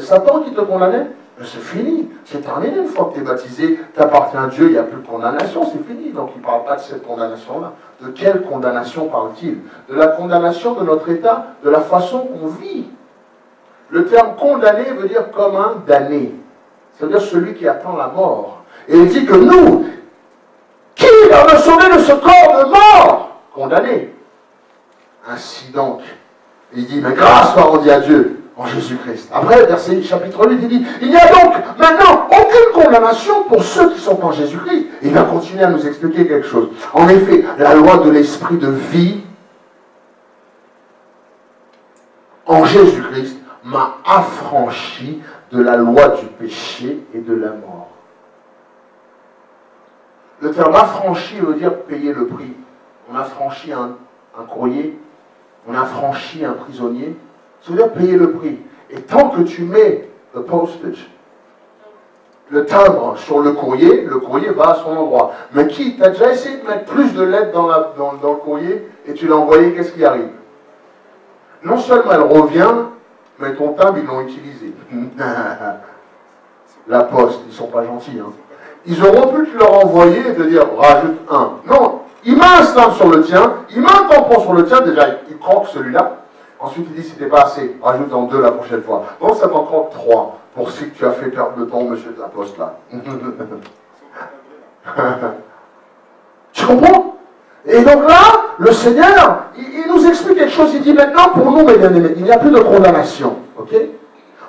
A: Satan qui te condamnait? Mais c'est fini, c'est terminé. Une fois que tu es baptisé, tu appartiens à Dieu, il n'y a plus de condamnation, c'est fini. Donc il ne parle pas de cette condamnation-là. De quelle condamnation parle-t-il? De la condamnation de notre état, de la façon qu'on vit. Le terme condamné veut dire comme un damné. C'est-à-dire celui qui attend la mort. Et il dit que nous, qui va me sauver de ce corps de mort? Condamné. Ainsi donc, il dit, mais grâce soit rendue à Dieu en Jésus-Christ. Après, verset chapitre 8, il dit, il n'y a donc maintenant aucune condamnation pour ceux qui sont en Jésus-Christ. Il va continuer à nous expliquer quelque chose. En effet, la loi de l'esprit de vie en Jésus-Christ m'a affranchi de la loi du péché et de la mort. Le terme affranchi veut dire payer le prix. On a franchi un courrier, on a franchi un prisonnier, ça veut dire payer le prix. Et tant que tu mets le postage, le timbre sur le courrier va à son endroit. Mais qui t'a déjà essayé de mettre plus de lettres dans le courrier et tu l'as envoyé, qu'est-ce qui arrive? Non seulement elle revient, mais ton timbre, ils l'ont utilisé. La poste, ils ne sont pas gentils. Hein. Ils auront pu te leur envoyer et te dire, rajoute un. Non, il met un stamp sur le tien, il met un tampon sur le tien, déjà il croque celui-là. Ensuite il dit, si t'es pas assez, rajoute en 2 la prochaine fois. Donc ça t'en croque 3, pour ce que tu as fait perdre le temps, monsieur de la poste là. Tu comprends? Et donc là, le Seigneur, il nous explique quelque chose, il dit maintenant pour nous, mes bien-aimés, il n'y a plus de condamnation. Ok?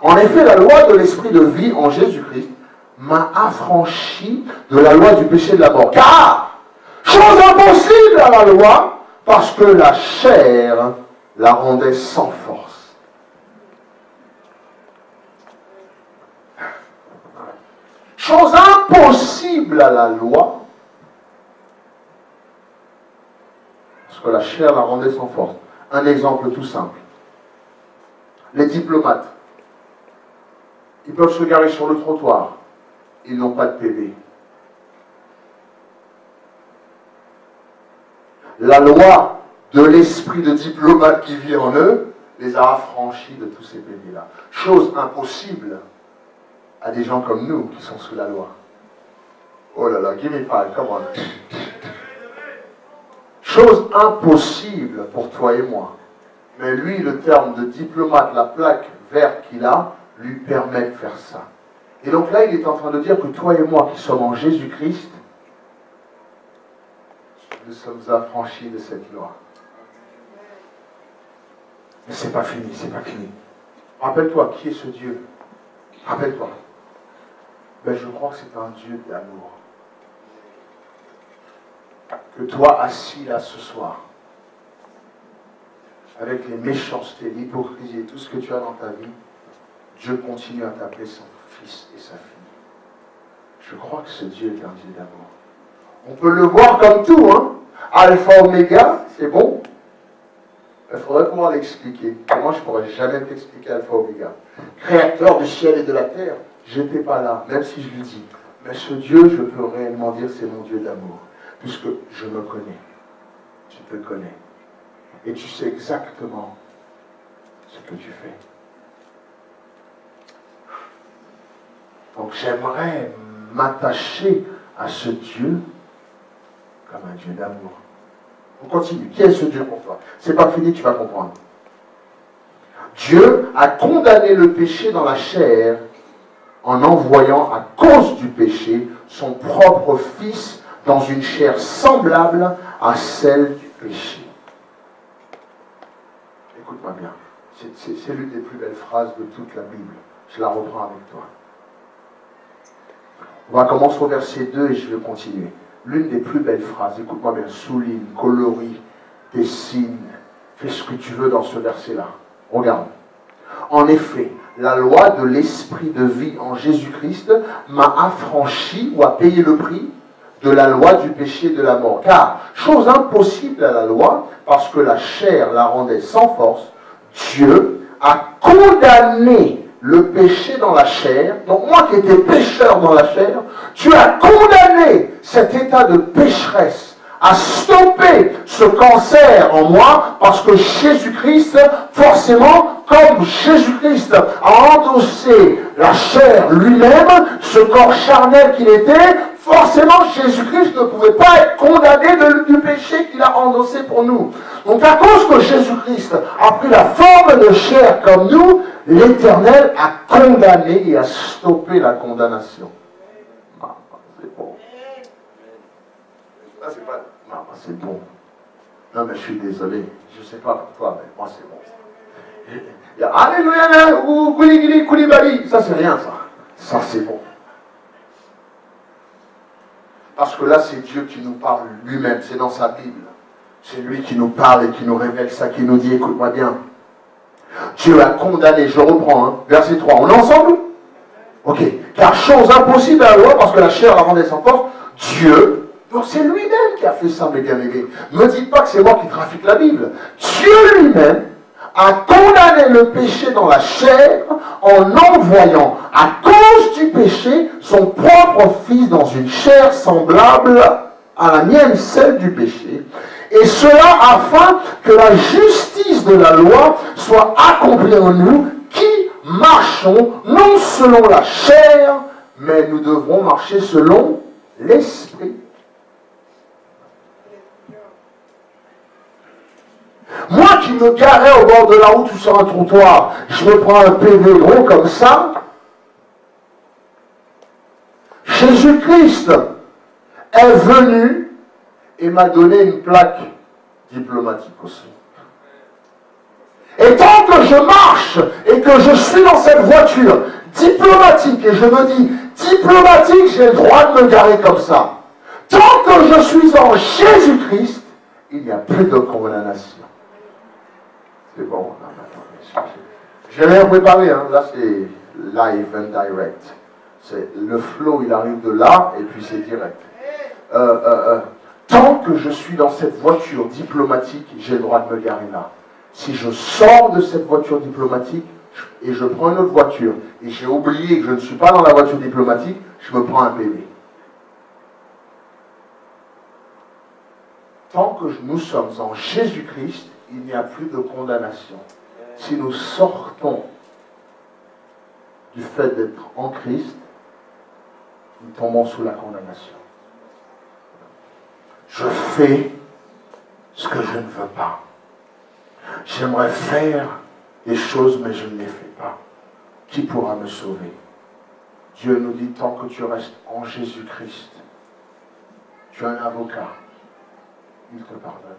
A: En effet, la loi de l'esprit de vie en Jésus-Christ m'a affranchi de la loi du péché et de la mort. Car Chose impossible à la loi, parce que la chair la rendait sans force. Chose impossible à la loi, parce que la chair la rendait sans force. Un exemple tout simple. Les diplomates, ils peuvent se garer sur le trottoir. Ils n'ont pas de PV. La loi de l'esprit de diplomate qui vit en eux les a affranchis de tous ces PV-là. Chose impossible à des gens comme nous qui sont sous la loi. Oh là là, give me five, come on. Chose impossible pour toi et moi. Mais lui, le terme de diplomate, la plaque verte qu'il a, lui permet de faire ça. Et donc là, il est en train de dire que toi et moi qui sommes en Jésus-Christ, nous sommes affranchis de cette loi. Mais c'est pas fini, c'est pas fini. Rappelle-toi, qui est ce Dieu? Rappelle-toi. Ben, je crois que c'est un Dieu d'amour. Que toi, assis là ce soir, avec les méchancetés, l'hypocrisie et tout ce que tu as dans ta vie, Dieu continue à t'appeler son fils et sa fille. Je crois que ce Dieu est un Dieu d'amour. On peut le voir comme tout, hein. Alpha, Oméga, c'est bon. Il faudrait pouvoir l'expliquer. Moi, je ne pourrais jamais t'expliquer Alpha, Oméga. Créateur du ciel et de la terre, je n'étais pas là, même si je lui dis. Mais ce Dieu, je peux réellement dire, c'est mon Dieu d'amour. Puisque je me connais. Tu te connais. Et tu sais exactement ce que tu fais. Donc j'aimerais m'attacher à ce Dieu comme un Dieu d'amour. On continue. Qui est ce Dieu pour toi? C'est pas fini, tu vas comprendre. Dieu a condamné le péché dans la chair en envoyant à cause du péché son propre Fils dans une chair semblable à celle du péché. Écoute-moi bien. C'est l'une des plus belles phrases de toute la Bible. Je la reprends avec toi. On va commencer au verset 2 et je vais continuer. L'une des plus belles phrases, écoute-moi bien, souligne, colorie, dessine, fais ce que tu veux dans ce verset-là. Regarde. En effet, la loi de l'esprit de vie en Jésus-Christ m'a affranchi ou a payé le prix de la loi du péché et de la mort. Car, chose impossible à la loi, parce que la chair la rendait sans force, Dieu a condamné le péché dans la chair. Donc moi qui étais pécheur dans la chair, Dieu a condamné cet état de pécheresse à stopper ce cancer en moi, parce que Jésus-Christ, forcément, comme Jésus-Christ a endossé la chair lui-même, ce corps charnel qu'il était, forcément Jésus-Christ ne pouvait pas être condamné du péché qu'il a endossé pour nous. Donc à cause que Jésus-Christ a pris la forme de chair comme nous, l'Éternel a condamné et a stoppé la condamnation. Ah, c'est bon. Là, c'est pas... Non, c'est bon. Non, mais je suis désolé. Je ne sais pas pour toi, mais moi, c'est bon. Il y a Alléluia, ou Koulibaly. Ça, c'est rien, ça. Ça, c'est bon. Parce que là, c'est Dieu qui nous parle lui-même. C'est dans sa Bible. C'est lui qui nous parle et qui nous révèle ça, qui nous dit, écoute-moi bien. Dieu a condamné, je reprends, hein, verset 3. On est ensemble? Ok. Car chose impossible à la loi, parce que la chair la rendait sans force, Dieu, donc c'est lui-même qui a fait ça, mes bien-aimés. Ne me dites pas que c'est moi qui trafique la Bible. Dieu lui-même a condamné le péché dans la chair en envoyant, à cause du péché, son propre Fils dans une chair semblable à la mienne, celle du péché. Et cela afin que la justice de la loi soit accomplie en nous qui marchons non selon la chair, mais nous devrons marcher selon l'esprit. Moi qui me garais au bord de la route ou sur un trottoir, je me prends un PV gros comme ça. Jésus-Christ est venu et m'a donné une plaque diplomatique aussi. Et tant que je marche et que je suis dans cette voiture diplomatique, et je me dis, diplomatique, j'ai le droit de me garer comme ça. Tant que je suis en Jésus-Christ, il n'y a plus de condamnation. C'est bon. J'ai rien préparé, hein. Là c'est live and direct. Le flow, il arrive de là, et puis c'est direct. Tant que je suis dans cette voiture diplomatique, j'ai le droit de me garer là. Si je sors de cette voiture diplomatique, et je prends une autre voiture, et j'ai oublié que je ne suis pas dans la voiture diplomatique, je me prends un PV. Tant que nous sommes en Jésus-Christ, il n'y a plus de condamnation. Si nous sortons du fait d'être en Christ, nous tombons sous la condamnation. Je fais ce que je ne veux pas. J'aimerais faire des choses, mais je ne les fais pas. Qui pourra me sauver? Dieu nous dit, tant que tu restes en Jésus-Christ, tu as un avocat. Il te pardonne.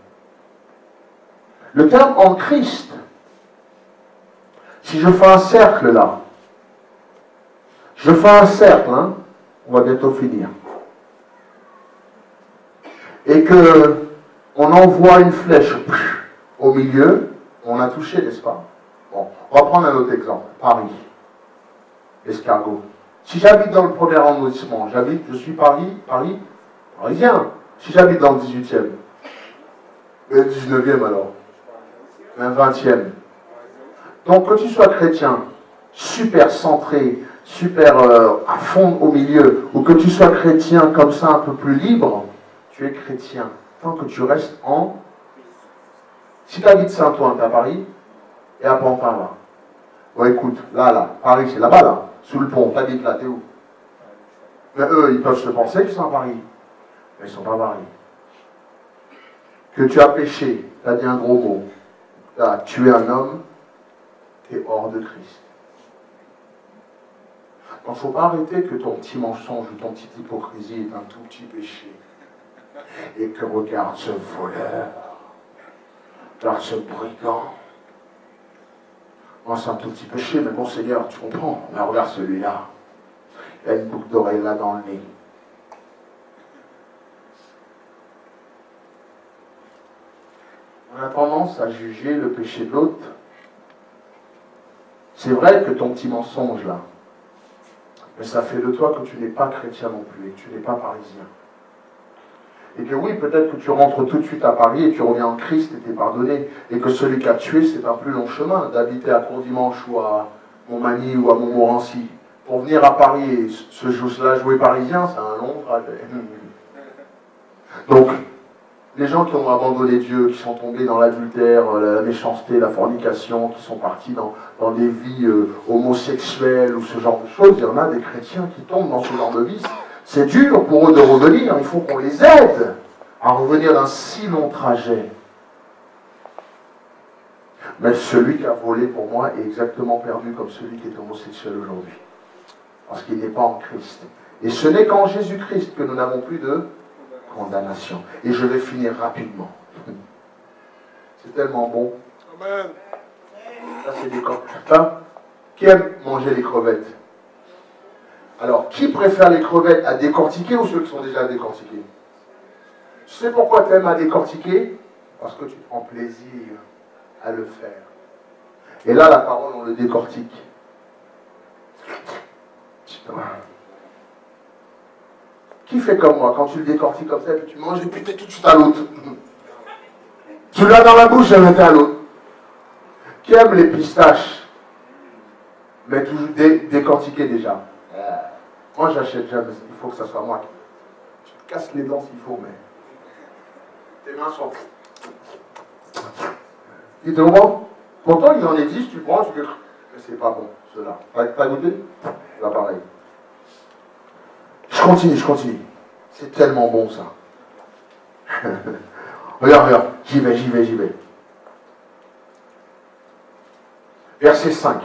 A: Le terme en Christ, si je fais un cercle là, je fais un cercle, hein, on va bientôt finir, et que on envoie une flèche au milieu, on a touché, n'est-ce pas? Bon, on va prendre un autre exemple, Paris, l'escargot. Si j'habite dans le premier arrondissement, je suis parisien. Si j'habite dans le 18e, le 19e alors, un 20e. Donc que tu sois chrétien, super centré, super à fond au milieu, ou que tu sois chrétien comme ça un peu plus libre, tu es chrétien. Tant que tu restes en... Si tu habites Saint-Ouen, tu es à Paris, et à Pantin là. Bon écoute, là, Paris c'est là-bas là, sous le pont, tu habites là, t'es où? Mais eux, ils peuvent se penser qu'ils sont à Paris. Mais ils ne sont pas à Paris. Que tu as péché, tu as dit un gros mot, tu as tué un homme, tu es hors de Christ. Donc il ne faut pas arrêter que ton petit mensonge ou ton petite hypocrisie est un tout petit péché. Et que regarde ce voleur, regarde ce brigand. Moi c'est un tout petit péché, mais bon Seigneur, tu comprends, mais regarde celui-là. Il a une boucle d'oreille là dans le nez. On a tendance à juger le péché de l'autre. C'est vrai que ton petit mensonge là, mais ça fait de toi que tu n'es pas chrétien non plus, et que tu n'es pas parisien. Et que oui, peut-être que tu rentres tout de suite à Paris et tu reviens en Christ et t'es pardonné. Et que celui qui a tué, c'est un plus long chemin d'habiter à Courdimanche ou à Montmagny ou à Montmorency. Pour venir à Paris et jouer parisien, c'est un long trajet. Donc, les gens qui ont abandonné Dieu, qui sont tombés dans l'adultère, la méchanceté, la fornication, qui sont partis dans des vies homosexuelles ou ce genre de choses, il y en a des chrétiens qui tombent dans ce genre de vice. C'est dur pour eux de revenir, il faut qu'on les aide à revenir d'un si long trajet. Mais celui qui a volé pour moi est exactement perdu comme celui qui est homosexuel aujourd'hui. Parce qu'il n'est pas en Christ. Et ce n'est qu'en Jésus-Christ que nous n'avons plus de condamnation. Et je vais finir rapidement. C'est tellement bon. Amen. Là, c'est des crevettes. Qui aime manger les crevettes? Alors, qui préfère les crevettes à décortiquer ou ceux qui sont déjà décortiqués? Tu sais pourquoi tu aimes à décortiquer? Parce que tu prends plaisir à le faire. Et là, la parole, on le décortique. Qui fait comme moi? Quand tu le décortiques comme ça, et puis tu manges et puis tu es tout de suite à l'autre. Tu l'as dans la bouche et tu es à l'autre. Qui aime les pistaches? Mais toujours décortiquer déjà. Moi, j'achète jamais. Il faut que ça soit moi. Tu te casses les dents s'il faut, mais tes mains sont... Tu te comprends? Pourtant, il en existe, tu prends, tu fais... Mais c'est pas bon, ceux-là. T'as goûté? Là, pareil. Je continue. C'est tellement bon, ça. Regarde. J'y vais. Verset 5.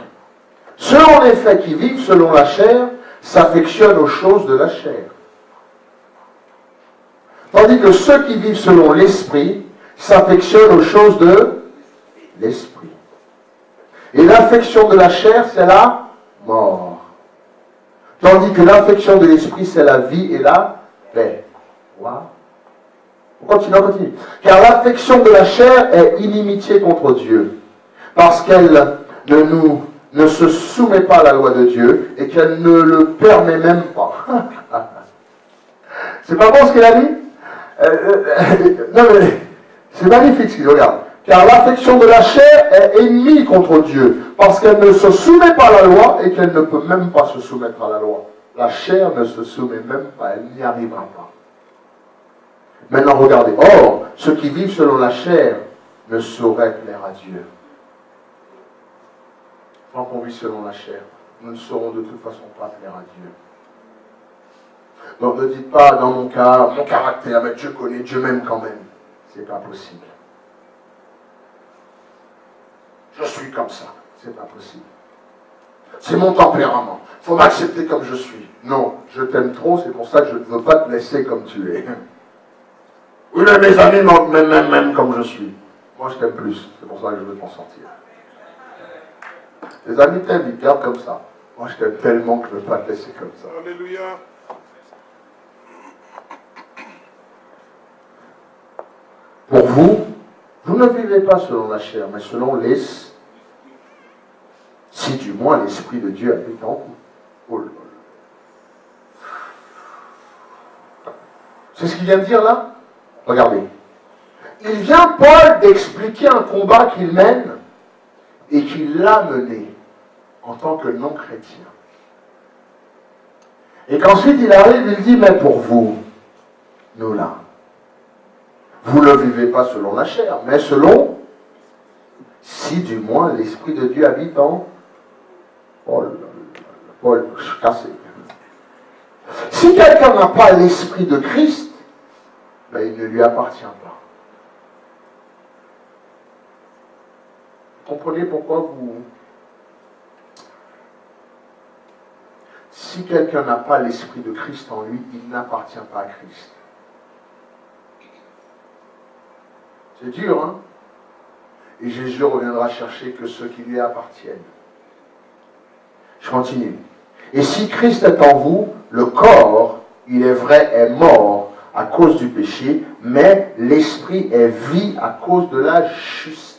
A: Ceux, en effet, qui vivent selon la chair, s'affectionnent aux choses de la chair. Tandis que ceux qui vivent selon l'esprit s'affectionnent aux choses de l'esprit. Et l'affection de la chair, c'est la mort. Tandis que l'affection de l'esprit, c'est la vie et la paix. Wow. On continue. Car l'affection de la chair est inimitié contre Dieu, parce qu'elle ne se soumet pas à la loi de Dieu et qu'elle ne le permet même pas. C'est pas bon ce qu'il a dit? Non mais c'est magnifique ce qu'il dit, regarde. Car l'affection de la chair est ennemie contre Dieu, parce qu'elle ne se soumet pas à la loi et qu'elle ne peut même pas se soumettre à la loi. La chair ne se soumet même pas, elle n'y arrivera pas. Maintenant regardez, or, ceux qui vivent selon la chair ne sauraient plaire à Dieu. Tant qu'on vit selon la chair, nous ne saurons de toute façon pas plaire à Dieu. Donc ne dites pas dans mon cas, mon caractère, mais Dieu connaît, Dieu m'aime quand même. C'est pas possible. Je suis comme ça. C'est pas possible. C'est mon tempérament. Il faut m'accepter comme je suis. Non, je t'aime trop, c'est pour ça que je ne veux pas te laisser comme tu es. Oui, mais mes amis m'aiment comme je suis. Moi, je t'aime plus. C'est pour ça que je veux t'en sortir. Les amis t'aiment, ils te gardent comme ça. Moi, je t'aime tellement que je ne veux pas te laisser comme ça.
B: Alléluia.
A: Pour vous, vous ne vivez pas selon la chair, mais selon l'esprit. Si du moins l'Esprit de Dieu habite en vous. Oh là là. C'est ce qu'il vient de dire là? Regardez. Il vient, Paul, d'expliquer un combat qu'il mène et qu'il a mené en tant que non-chrétien. Et qu'ensuite il arrive, il dit, mais pour vous, nous là, vous ne vivez pas selon la chair, mais selon, si du moins l'Esprit de Dieu habite en Paul, je suis cassé. Si quelqu'un n'a pas l'Esprit de Christ, ben il ne lui appartient pas. Vous comprenez pourquoi vous... Si quelqu'un n'a pas l'Esprit de Christ en lui, il n'appartient pas à Christ. C'est dur, hein? Et Jésus reviendra chercher que ceux qui lui appartiennent. Je continue. Et si Christ est en vous, le corps, il est vrai, est mort à cause du péché, mais l'esprit est vie à cause de la justice.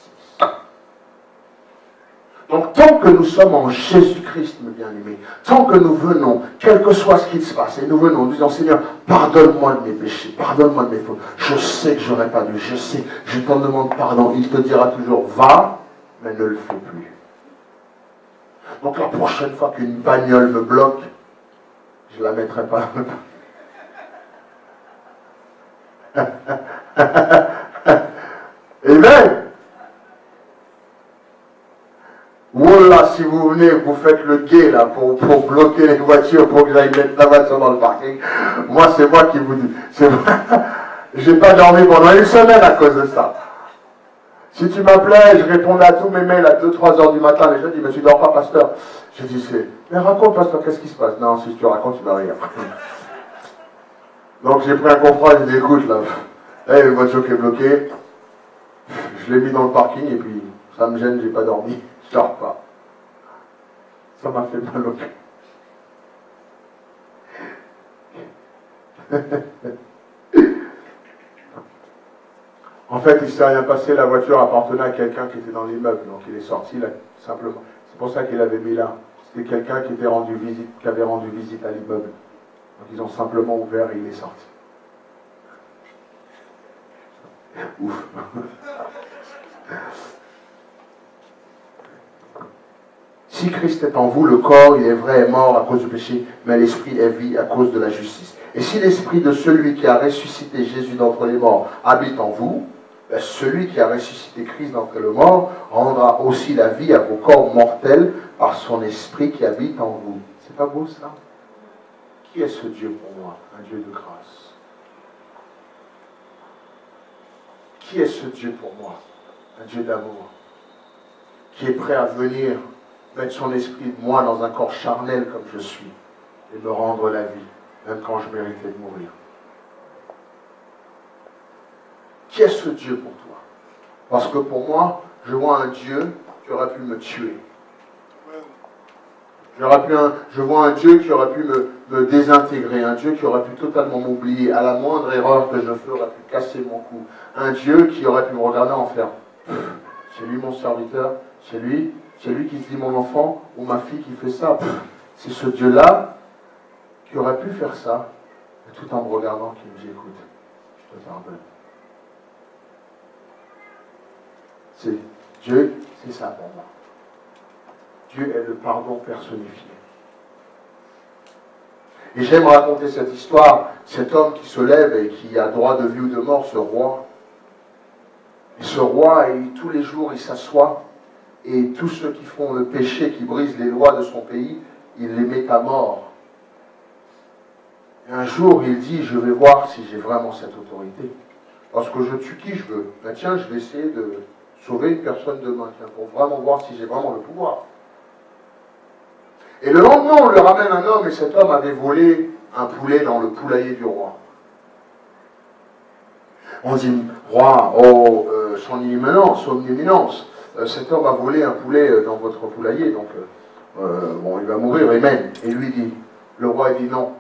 A: Donc, tant que nous sommes en Jésus-Christ, mes bien-aimés, tant que nous venons, quel que soit ce qui se passe, et nous venons, nous disons, Seigneur, pardonne-moi de mes péchés, pardonne-moi de mes fautes. Je sais que je n'aurais pas dû, je sais, je t'en demande pardon. Il te dira toujours, va, mais ne le fais plus. Donc, la prochaine fois qu'une bagnole me bloque, je ne la mettrai pas. Amen. Voilà, si vous venez, vous faites le guet là pour bloquer les voitures, pour que j'aille mettre la voiture dans le parking. Moi, c'est moi qui vous dis. J'ai pas dormi pendant une semaine à cause de ça. Si tu m'appelais, je répondais à tous mes mails à 2-3 heures du matin. Les gens disent, mais tu dors pas, pasteur? Je dis, mais raconte, pasteur, qu'est-ce qui se passe? Non, si tu racontes, tu vas rire. Donc j'ai pris un contrat, je dis, écoute là, une voiture qui est bloquée, je l'ai mis dans le parking et puis ça me gêne, j'ai pas dormi. Je dors pas. Ça m'a fait mal au cœur. En fait, il ne s'est rien passé, la voiture appartenait à quelqu'un qui était dans l'immeuble, donc il est sorti là, simplement. C'est pour ça qu'il l'avait mis là. C'était quelqu'un qui avait rendu visite à l'immeuble. Donc ils ont simplement ouvert et il est sorti. Ouf. Si Christ est en vous, le corps, il est vrai, est mort à cause du péché, mais l'esprit est vie à cause de la justice. Et si l'esprit de celui qui a ressuscité Jésus d'entre les morts habite en vous, ben celui qui a ressuscité Christ d'entre les morts rendra aussi la vie à vos corps mortels par son esprit qui habite en vous. C'est pas beau ça? Qui est ce Dieu pour moi? Un Dieu de grâce. Qui est ce Dieu pour moi? Un Dieu d'amour. Qui est prêt à venir mettre son esprit de moi dans un corps charnel comme je suis et me rendre la vie, même quand je méritais de mourir. Qui est ce Dieu pour toi? Parce que pour moi, je vois un Dieu qui aurait pu me tuer. Je vois un Dieu qui aurait pu me désintégrer, un Dieu qui aurait pu totalement m'oublier, à la moindre erreur que je fais, aurait pu casser mon cou, un Dieu qui aurait pu me regarder en faire, c'est lui mon serviteur, c'est lui qui se dit mon enfant ou ma fille qui fait ça, c'est ce Dieu-là qui aurait pu faire ça, et tout en me regardant, qui me dit écoute, je te pardonne. C'est Dieu, c'est ça pour moi. Dieu est le pardon personnifié. Et j'aime raconter cette histoire, cet homme qui se lève et qui a droit de vie ou de mort, ce roi. Et ce roi, tous les jours, il s'assoit, et tous ceux qui font le péché, qui brisent les lois de son pays, il les met à mort. Et un jour, il dit, je vais voir si j'ai vraiment cette autorité. Parce que je tue qui je veux. Ben tiens, je vais essayer de sauver une personne demain, tiens, pour vraiment voir si j'ai vraiment le pouvoir. Et le lendemain, on lui ramène un homme, et cet homme avait volé un poulet dans le poulailler du roi. On dit, roi, son éminence, cet homme a volé un poulet dans votre poulailler, donc il va mourir, amen. Et lui dit, le roi dit non,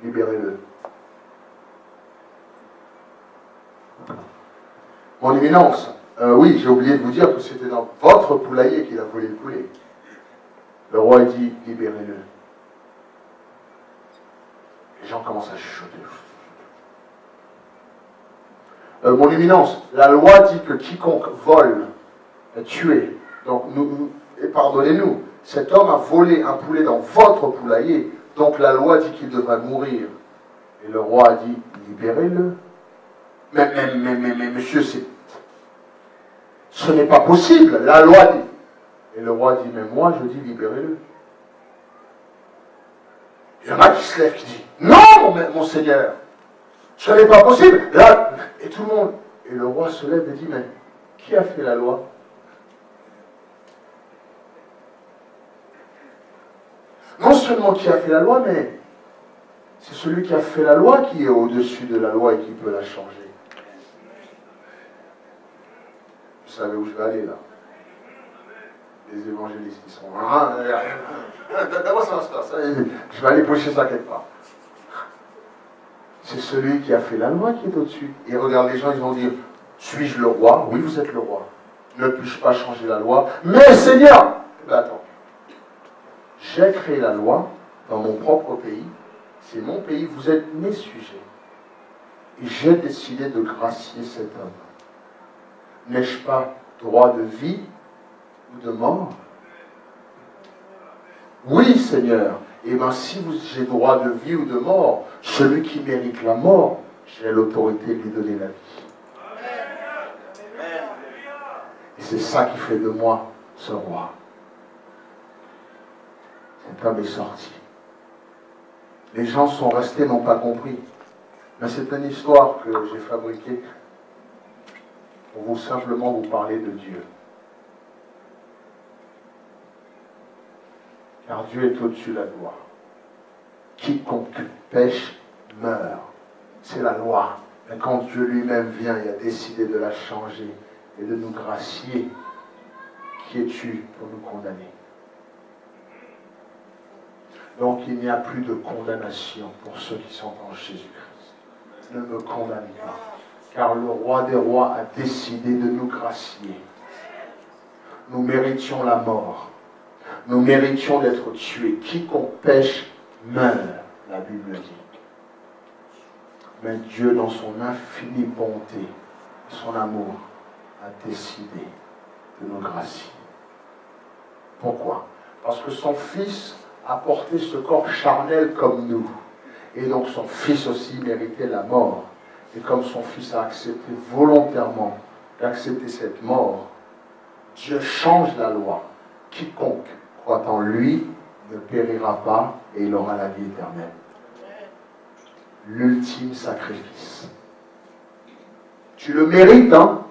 A: libérez-le. Mon éminence, oui, j'ai oublié de vous dire que c'était dans votre poulailler qu'il a volé le poulet. Le roi dit, libérez-le. Les gens commencent à chuchoter. Mon éminence, la loi dit que quiconque vole est tué. Donc, pardonnez-nous, cet homme a volé un poulet dans votre poulailler, donc la loi dit qu'il devrait mourir. Et le roi a dit, libérez-le. Mais monsieur, ce n'est pas possible, la loi dit. Et le roi dit, mais moi je dis, libérez-le. Il y en a qui se lèvent, qui disent, non, mon Seigneur, ce n'est pas possible. Là, et tout le monde. Et le roi se lève et dit, mais qui a fait la loi? Non seulement qui a fait la loi, mais c'est celui qui a fait la loi qui est au-dessus de la loi et qui peut la changer. Vous savez où je vais aller là? Les évangélistes, ils sont... D'abord, ça va se passer. Je vais aller pocher ça quelque part. C'est celui qui a fait la loi qui est au-dessus. Et regarde, les gens, ils vont dire, suis-je le roi? Oui, vous êtes le roi. Ne puis-je pas changer la loi? Mais Seigneur! Ben attends. J'ai créé la loi dans mon propre pays. C'est mon pays, vous êtes mes sujets. Et j'ai décidé de gracier cet homme. N'ai-je pas droit de vie ou de mort? Oui, Seigneur. Et bien, si j'ai droit de vie ou de mort, celui qui mérite la mort, j'ai l'autorité de lui donner la vie. Et c'est ça qui fait de moi ce roi. Cet homme est sorti. Les gens sont restés, n'ont pas compris. Mais c'est une histoire que j'ai fabriquée pour simplement vous parler de Dieu. Car Dieu est au-dessus de la loi. Quiconque pêche meurt. C'est la loi. Mais quand Dieu lui-même vient et a décidé de la changer et de nous gracier, qui es-tu pour nous condamner? Donc il n'y a plus de condamnation pour ceux qui sont en Jésus-Christ. Ne me condamnez pas. Car le roi des rois a décidé de nous gracier. Nous méritions la mort. Nous méritions d'être tués. Quiconque pêche meurt, la Bible dit. Mais Dieu, dans son infinie bonté, son amour, a décidé de nous gracier. Pourquoi? Parce que son Fils a porté ce corps charnel comme nous. Et donc son Fils aussi méritait la mort. Et comme son Fils a accepté volontairement d'accepter cette mort, Dieu change la loi. Quiconque croit en lui ne périra pas et il aura la vie éternelle. L'ultime sacrifice. Tu le mérites, hein?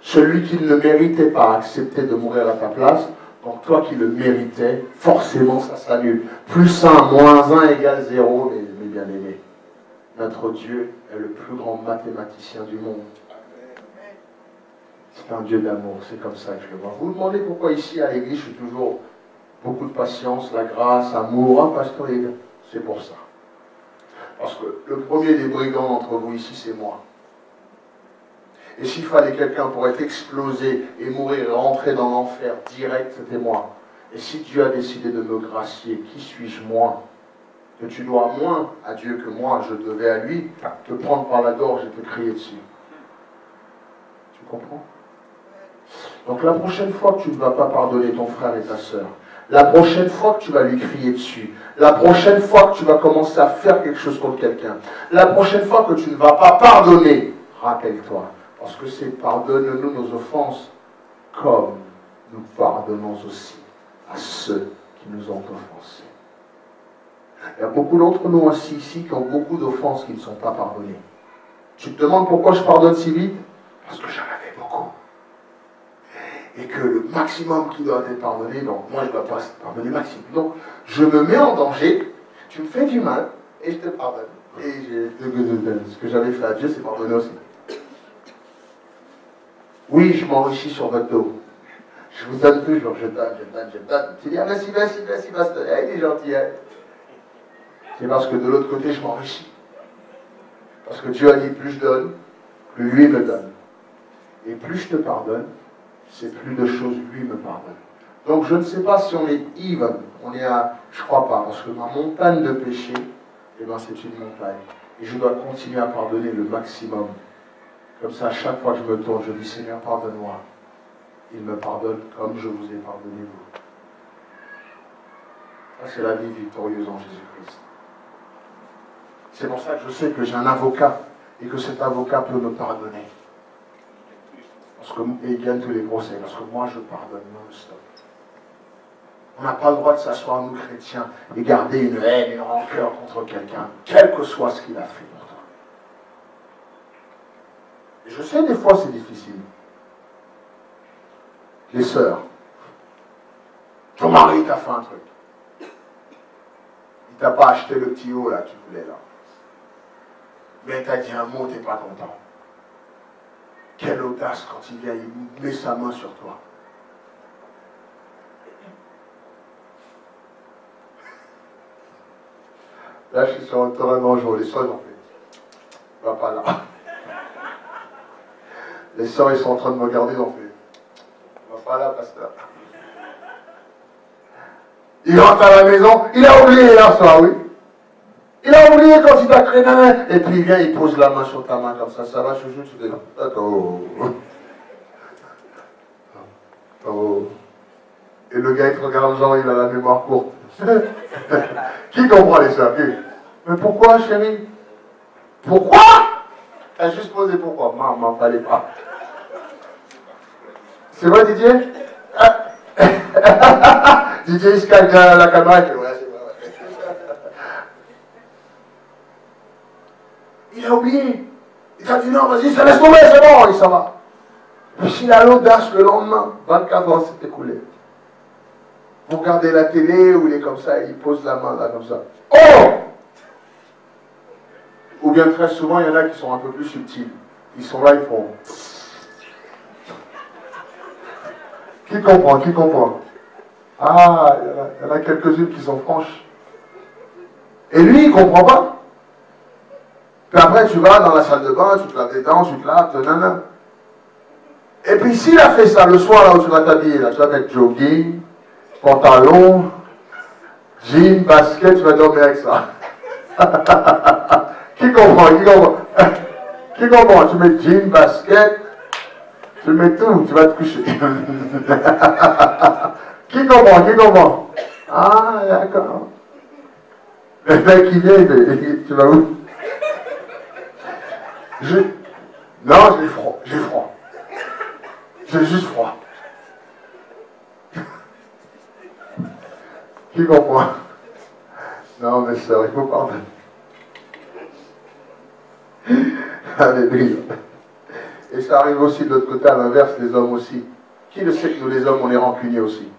A: Celui qui ne le méritait pas a accepté de mourir à ta place. Donc toi qui le méritais, forcément ça s'annule. Plus 1, moins 1 égale 0, mes bien-aimés. Notre Dieu est le plus grand mathématicien du monde. C'est un Dieu d'amour, c'est comme ça que je le vois. Vous vous demandez pourquoi ici à l'église je suis toujours beaucoup de patience, la grâce, amour, hein, pasteur Yves? C'est pour ça. Parce que le premier des brigands d'entre vous ici, c'est moi. Et s'il fallait quelqu'un pour être explosé et mourir et rentrer dans l'enfer direct, c'était moi. Et si Dieu a décidé de me gracier, qui suis-je moi? Que tu dois moins à Dieu que moi, je devais à lui, te prendre par la gorge et te crier dessus. Tu comprends? Donc la prochaine fois que tu ne vas pas pardonner ton frère et ta soeur, la prochaine fois que tu vas lui crier dessus, la prochaine fois que tu vas commencer à faire quelque chose contre quelqu'un, la prochaine fois que tu ne vas pas pardonner, rappelle-toi, parce que c'est pardonne-nous nos offenses, comme nous pardonnons aussi à ceux qui nous ont offensés. Il y a beaucoup d'entre nous assis ici qui ont beaucoup d'offenses qui ne sont pas pardonnées. Tu te demandes pourquoi je pardonne si vite? Parce que j'en avais beaucoup. Et que le maximum qui doit être pardonné, donc moi je ne dois pas pardonner le maximum. Donc je me mets en danger, tu me fais du mal, et je te pardonne. Et ce que j'avais fait à Dieu, c'est pardonner aussi. Oui, je m'enrichis sur votre dos. Je vous donne toujours, je donne. Tu dis, ah merci, pasteur, il est gentil, hein. C'est parce que de l'autre côté, je m'enrichis. Parce que Dieu a dit, plus je donne, plus lui me donne. Et plus je te pardonne, c'est plus de choses lui me pardonne. Donc je ne sais pas si on est even, on est à, je crois pas, parce que ma montagne de péché, eh ben c'est une montagne. Et je dois continuer à pardonner le maximum. Comme ça, à chaque fois que je me tourne, je dis, Seigneur, pardonne-moi. Il me pardonne comme je vous ai pardonné vous. Ça, c'est la vie victorieuse en Jésus-Christ. C'est pour ça que je sais que j'ai un avocat et que cet avocat peut me pardonner. Parce qu'il gagne tous les procès. Parce que moi, je pardonne non-stop. On n'a pas le droit de s'asseoir, nous chrétiens, et garder une haine, une rancœur contre quelqu'un, quel que soit ce qu'il a fait pour toi. Et je sais, des fois, c'est difficile. Les sœurs, ton mari t'a fait un truc. Il t'a pas acheté le petit haut là, tu voulais là. Mais il t'a dit un mot, t'es pas content. Quelle audace quand il vient, il met sa main sur toi. Là, je suis sur un terrain dangereux. Les soeurs, ils ont fait. Va pas là. Les soeurs, ils sont en train de me regarder, ils ont fait. Va pas là, pasteur. Il rentre à la maison, il a oublié hier soir, oui. Il a oublié quand il t'a créé la main. Et puis il vient, il pose la main sur ta main comme ça va, chouchou, tu fais. D'accord. Oh. Et le gars, il te regarde, genre, il a la mémoire courte. Qui comprend les soeurs? Mais pourquoi, chérie? Pourquoi? Elle a juste posé pourquoi. Maman, fallait pas. C'est vrai, Didier? Didier, il se cache derrière la caméra. Ouais, c'est vrai, ouais. Il a oublié. Il t'a dit non, vas-y, ça laisse tomber, c'est bon, il s'en va. Puis s'il a l'audace le lendemain, 24 ans s'est écoulé. Vous regardez la télé où il est comme ça, il pose la main là comme ça. Oh! Ou bien très souvent, il y en a qui sont un peu plus subtils. Ils sont là, ils font. Qui comprend? Qui comprend? Ah, il y en a quelques-unes qui sont franches. Et lui, il ne comprend pas. Puis après, tu vas dans la salle de bain, tu te laves les dents, tu te laves, nanana. Et puis s'il a fait ça le soir, là où tu vas t'habiller, là, tu vas mettre jogging, pantalon, jean, basket, tu vas dormir avec ça. Qui comprend? Qui comprend? Qui comprend? Tu mets jean, basket, tu mets tout, tu vas te coucher. Qui comprend? Qui comprend? Ah, d'accord. Le mec qui vient, tu vas où? Non, j'ai froid. J'ai froid. J'ai juste froid. Qui comprend? Non, mais sœur, il faut pardonner. Alléluia. Et ça arrive aussi de l'autre côté, à l'inverse, les hommes aussi. Qui le sait que nous, les hommes, on est rancuniers aussi?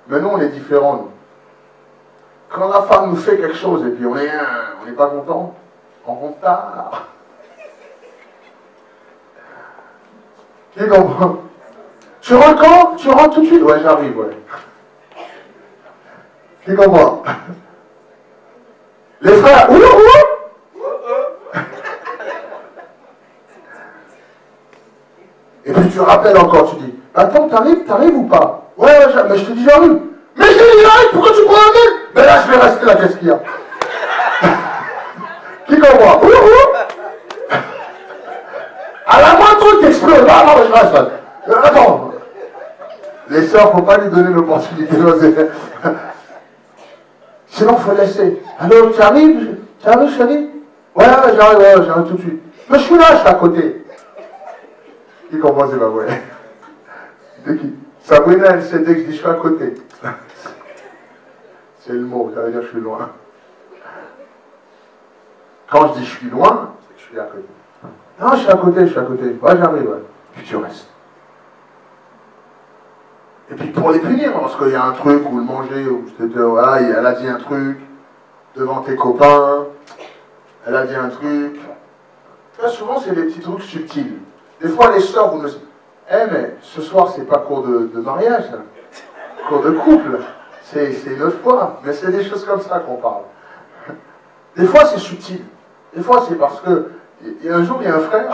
A: Mais nous, on est différents, nous. Quand la femme nous fait quelque chose et puis on n'est pas content, on rentre tard. Qui comprend? Tu rentres quand? Tu rentres tout de suite? Ouais, j'arrive, ouais. Qui comprend? Les frères, et puis tu rappelles encore, tu dis, attends, t'arrives ou pas? Ouais, mais je te dis j'arrive. Mais je te dis j'arrive, pourquoi tu prends la tête? Mais là je vais rester là, qu'est-ce qu'il y a? Qui comprend? À la moindre truc t'exploses, ah non, je reste là. Attends. Les sœurs, faut pas lui donner l'opportunité d'oser. Sinon, faut laisser. Alors, tu arrives, chérie? Ouais, j'arrive tout de suite. Mais je suis là, je suis à côté. Qui comprend, c'est pas vrai. De qui? Sabrina, elle sait dès que je dis je suis à côté. C'est le mot, ça veut dire je suis loin. Quand je dis je suis loin, c'est que je suis à côté. Non, je suis à côté. Ouais, j'arrive, ouais. Puis tu restes. Et puis pour les punir, parce qu'il y a un truc, ou le manger, ou voilà, elle a dit un truc devant tes copains, elle a dit un truc. Très souvent, c'est des petits trucs subtils. Des fois, les sœurs, vous me dites, mais ce soir, c'est pas cours de mariage, hein. Cours de couple. C'est une autre fois. Mais c'est des choses comme ça qu'on parle. Des fois, c'est subtil. Des fois, c'est parce que, un jour, il y a un frère,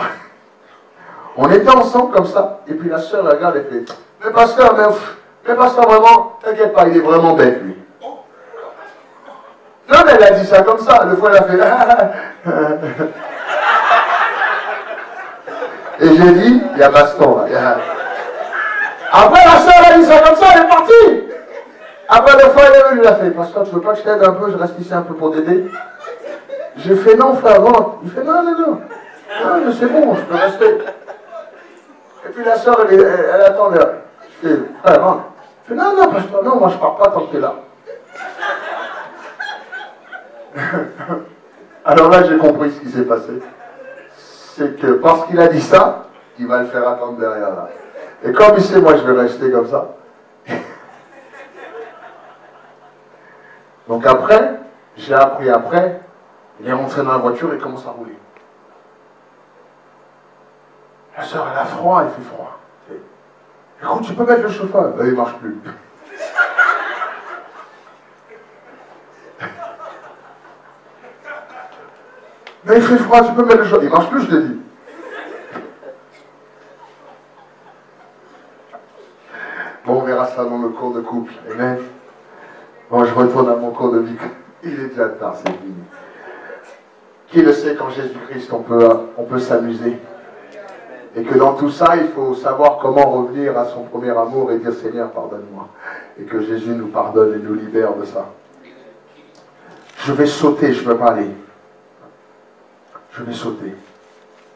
A: on était ensemble comme ça, et puis la sœur regarde et fait, mais pasteur, vraiment, t'inquiète pas, il est vraiment bête, lui. Non, mais elle a dit ça comme ça. Le fois, elle a fait, et j'ai dit, il y a baston, là. Après, la sœur a dit ça comme ça, elle est partie. Après, le fois, elle est venue, il a fait, pasteur, tu veux pas que je t'aide un peu, je reste ici un peu pour t'aider? J'ai fait, non, frère, rentre. Il fait, non, mais c'est bon, je peux rester. Et puis la sœur, elle attend là. Je fais, frère, rentre. Il fait, non, pasteur, non, moi je pars pas tant que t'es là. Alors là, j'ai compris ce qui s'est passé. C'est que parce qu'il a dit ça, il va le faire attendre derrière là. Et comme il sait, moi je vais rester comme ça. Donc après, j'ai appris après, il est rentré dans la voiture et commence à rouler. La sœur, elle a froid, il fait froid. Écoute, tu peux mettre le chauffeur. Là, il ne marche plus. Mais il fait froid, tu peux mettre le chauffeur. Il ne marche plus, je te dis. Bon, on verra ça dans le cours de couple. Amen. Bon, je retourne à mon cours de vie. Il est déjà tard, c'est fini. Qui le sait qu'en Jésus-Christ, on peut s'amuser. Et que dans tout ça, il faut savoir comment revenir à son premier amour et dire Seigneur, pardonne-moi. Et que Jésus nous pardonne et nous libère de ça. Je vais sauter, je ne peux pas aller. Je vais sauter.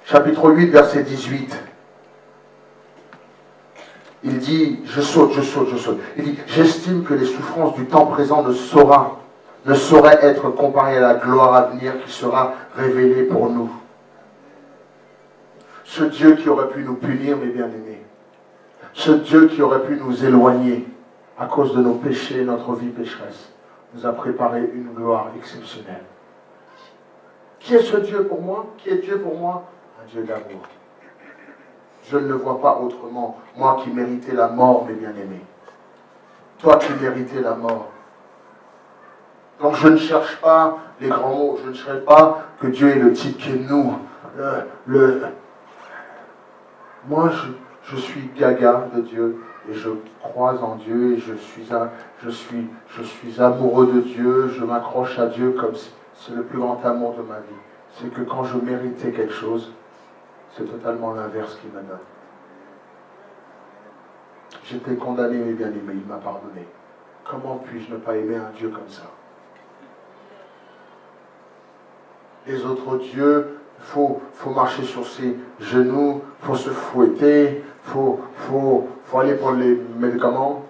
A: Chapitre 8, verset 18. Il dit, je saute. Il dit, j'estime que les souffrances du temps présent ne sauraient être comparées à la gloire à venir qui sera révélée pour nous. Ce Dieu qui aurait pu nous punir, mes bien-aimés. Ce Dieu qui aurait pu nous éloigner à cause de nos péchés, notre vie pécheresse, nous a préparé une gloire exceptionnelle. Qui est ce Dieu pour moi? Qui est Dieu pour moi? Un Dieu d'amour. Je ne le vois pas autrement. Moi qui méritais la mort, mes bien-aimés. Toi qui méritais la mort. Donc je ne cherche pas les grands mots. Je ne cherche pas que Dieu est le type qui est nous. Moi, je suis gaga de Dieu et je crois en Dieu et je suis amoureux de Dieu. Je m'accroche à Dieu comme si c'est le plus grand amour de ma vie. C'est que quand je méritais quelque chose, c'est totalement l'inverse qu'il me donne. J'étais condamné, mes bien-aimés, il m'a pardonné. Comment puis-je ne pas aimer un Dieu comme ça? Les autres dieux, il faut marcher sur ses genoux, il faut se fouetter, il faut aller pour les médicaments,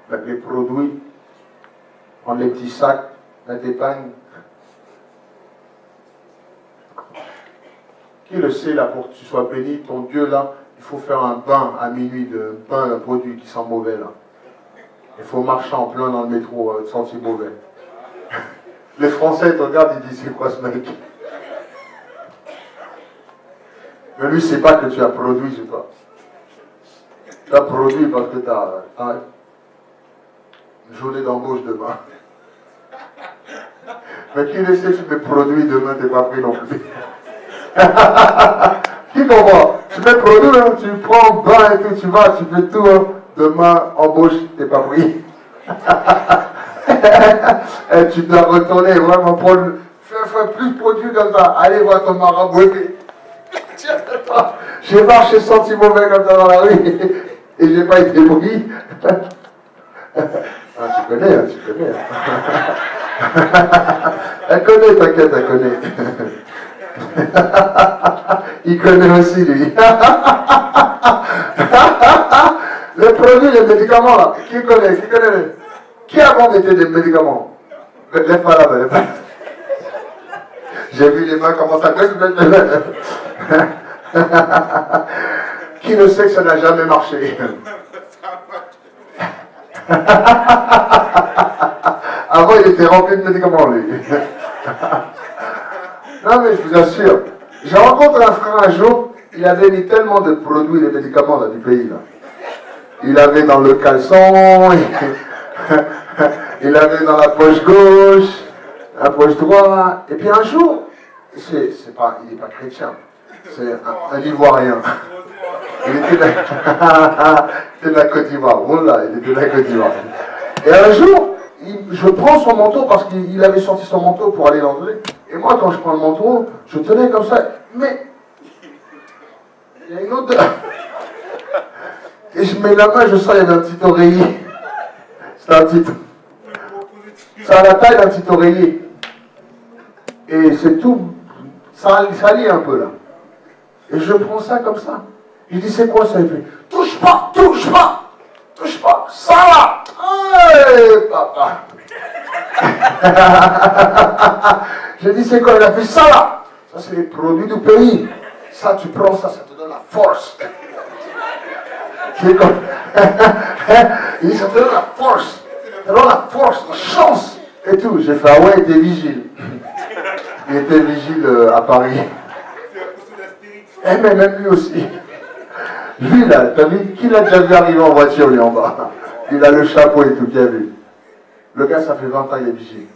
A: mettre les produits, prendre les petits sacs, mettre les pagnes. Qui le sait là pour que tu sois béni, ton Dieu là, il faut faire un bain à minuit, un produit qui sent mauvais là. Il faut marcher en plein dans le métro, sentir mauvais. Les Français te regardent, ils disent c'est quoi ce mec? Mais lui, c'est pas que tu as produit, c'est pas. Tu as produit parce que tu as une journée d'embauche demain. Mais qui le sait, tu me produis demain, tu n'es pas pris non plus. Qui comprend? Tu me produis, hein, tu prends bain et tout, tu vas, tu fais tout, hein. Demain, embauche, tu n'es pas pris. Et tu dois retourner, vraiment prendre, fais plus de produits comme ça. Allez voir ton marabout. J'ai marché senti mauvais comme ça dans la rue et j'ai pas été pris. Ah, tu connais, hein, tu connais. Elle connaît, t'inquiète, elle connaît. Il connaît aussi, lui. Les produits, les médicaments, là, qui connaît? Qui a vendé des médicaments? Lève pas la main, lève pas. J'ai vu les mains commencer à Qui ne sait que ça n'a jamais marché? Avant, il était rempli de médicaments, lui. Non, mais je vous assure, j'ai rencontré un frère un jour, il avait mis tellement de produits et de médicaments dans du pays, là. Il avait dans le caleçon, il avait dans la poche gauche, la poche droite, et puis un jour, il n'est pas chrétien, c'est un Ivoirien. Il était de la Côte d'Ivoire, voilà, il était de la Côte d'Ivoire. Et un jour, je prends son manteau parce qu'il avait sorti son manteau pour aller l'enlever. Et moi, quand je prends le manteau, je tenais comme ça. Mais il y a une autre. Et je mets la main, je sens, il y avait un petit oreiller. C'est un petit. Ça a la taille d'un petit oreiller. Et c'est tout. Ça lit un peu là. Et je prends ça comme ça. Je dis, c'est quoi ça? Il fait, touche pas, touche pas, touche pas, ça va. Hey, papa. Je dis, c'est quoi? Il a fait ça là. Ça, c'est les produits du pays. Ça, tu prends ça, ça te donne la force. C'est comme. Il dit, ça te donne la force. Ça te donne la force, la chance. Et tout. J'ai fait, ah ouais, il était vigile. Il était vigile à Paris. Eh, mais même lui aussi. Lui, là, t'as vu, qui l'a déjà vu arriver en voiture, lui, en bas? Il a le chapeau et tout, qui a vu? Le gars, ça fait 20 ans, il est vigile.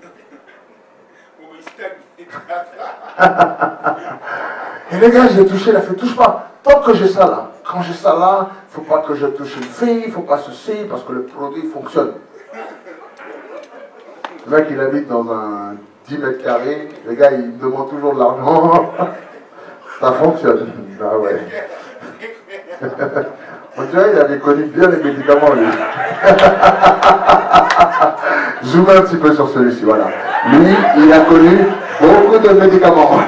A: Et le gars, j'ai touché, il a fait, touche pas. Tant que j'ai ça là, quand j'ai ça là, il ne faut pas que je touche une fille, il ne faut pas ceci, parce que le produit fonctionne. Le mec, il habite dans un 10 mètres carrés, le gars, il me demande toujours de l'argent. Ça fonctionne. Ah ouais. On dirait qu'il avait connu bien les médicaments, lui. Zoom un petit peu sur celui-ci, voilà. Lui, il a connu beaucoup de médicaments.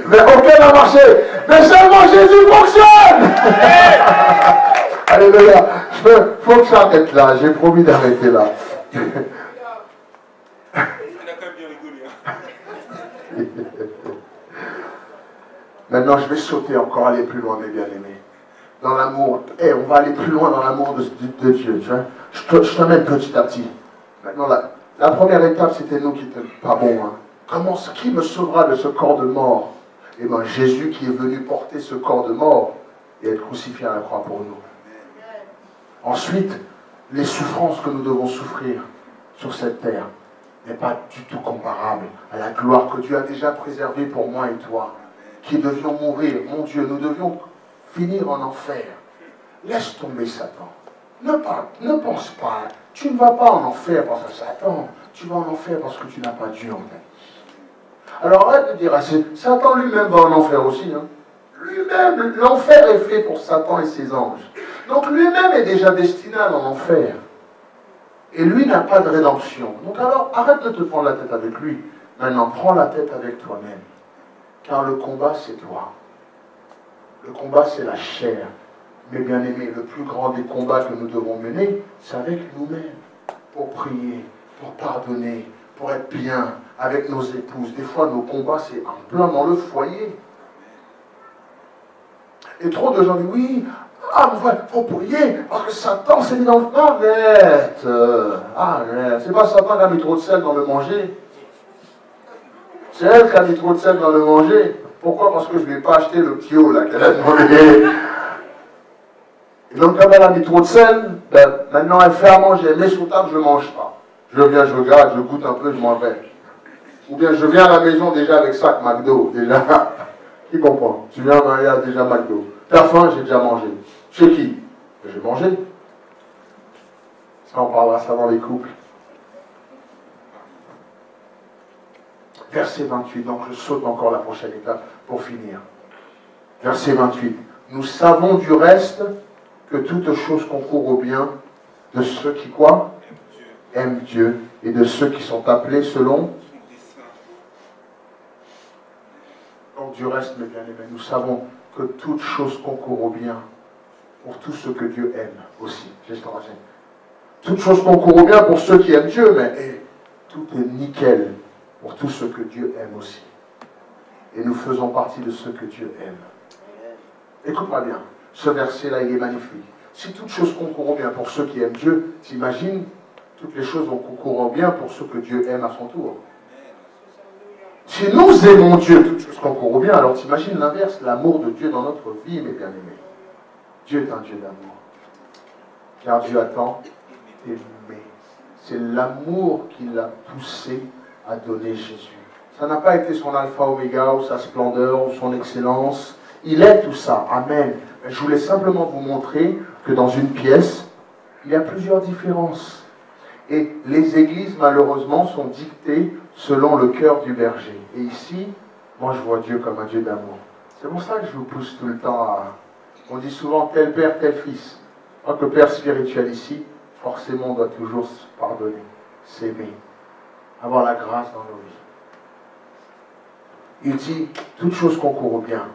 A: Mais aucun n'a marché. Mais seulement Jésus fonctionne. Alléluia. Faut que j'arrête là. J'ai promis d'arrêter là. Maintenant, je vais sauter encore, aller plus loin, mes bien-aimés. Dans l'amour. On va aller plus loin dans l'amour de Dieu. Tu vois? Je t'amène petit à petit. Maintenant, la première étape, c'était nous qui n'étions pas bons. Hein. Qui me sauvera de ce corps de mort? Eh bien, Jésus qui est venu porter ce corps de mort et être crucifié à la croix pour nous. Ensuite, les souffrances que nous devons souffrir sur cette terre n'est pas du tout comparable à la gloire que Dieu a déjà préservée pour moi et toi. Qui devions mourir, mon Dieu, nous devions finir en enfer. Laisse tomber Satan. Ne pense pas. Tu ne vas pas en enfer parce que Satan. Tu vas en enfer parce que tu n'as pas Dieu en ta vie. Alors arrête de dire, Satan lui-même va en enfer aussi. Hein. Lui-même, l'enfer est fait pour Satan et ses anges. Donc lui-même est déjà destiné à l'enfer. Et lui n'a pas de rédemption. Donc alors arrête de te prendre la tête avec lui. Maintenant, prends la tête avec toi-même. Car le combat, c'est toi. Le combat, c'est la chair. Mais bien aimé, le plus grand des combats que nous devons mener, c'est avec nous-mêmes. Pour prier, pour pardonner, pour être bien avec nos épouses. Des fois, nos combats, c'est en plein dans le foyer. Et trop de gens disent, oui, il faut prier, parce que Satan s'est mis dans le... Arrête, arrête. C'est pas Satan qui a mis trop de sel dans le manger. C'est elle qui a mis trop de sel dans le manger. Pourquoi? Parce que je ne lui ai pas acheté le petit haut là qu'elle a demandé. Et donc comme elle a mis trop de sel, maintenant elle fait à manger, elle met sur table, je ne mange pas. Je viens, je regarde, je goûte un peu, je m'en vais. Ou bien je viens à la maison déjà avec sac McDo, déjà. Qui comprend? Tu viens, il y a déjà McDo. T'as faim, j'ai déjà mangé. Chez qui? J'ai mangé. Ça, on parlera ça dans les couples. Verset 28, donc je saute encore la prochaine étape pour finir. Verset 28. Nous savons du reste que toute chose concourt au bien de ceux qui quoi? Aiment Dieu et de ceux qui sont appelés selon. Donc du reste, mes bien-aimés, nous savons que toute chose concourt au bien pour tous ceux que Dieu aime aussi. Toute chose concourt au bien pour ceux qui aiment Dieu, mais tout est nickel pour tous ceux que Dieu aime aussi. Et nous faisons partie de ceux que Dieu aime. Écoute-moi bien, ce verset-là, il est magnifique. Si toute chose concourt au bien pour ceux qui aiment Dieu, t'imagines, toutes les choses vont concourir au bien pour ceux que Dieu aime à son tour. Si nous aimons Dieu, toutes choses concourent au bien, alors t'imagines l'inverse, l'amour de Dieu dans notre vie, mes bien-aimés. Dieu est un Dieu d'amour. Car Dieu a tant aimé. C'est l'amour qui l'a poussé à donner Jésus. Ça n'a pas été son alpha oméga, ou sa splendeur, ou son excellence. Il est tout ça. Amen. Mais je voulais simplement vous montrer que dans une pièce, il y a plusieurs différences. Et les églises, malheureusement, sont dictées selon le cœur du berger. Et ici, moi, je vois Dieu comme un Dieu d'amour. C'est pour ça que je vous pousse tout le temps à... On dit souvent tel père, tel fils. En tant que père spirituel ici, forcément, on doit toujours se pardonner, s'aimer, avoir la grâce dans nos vies. Il dit, toute chose concourt au bien.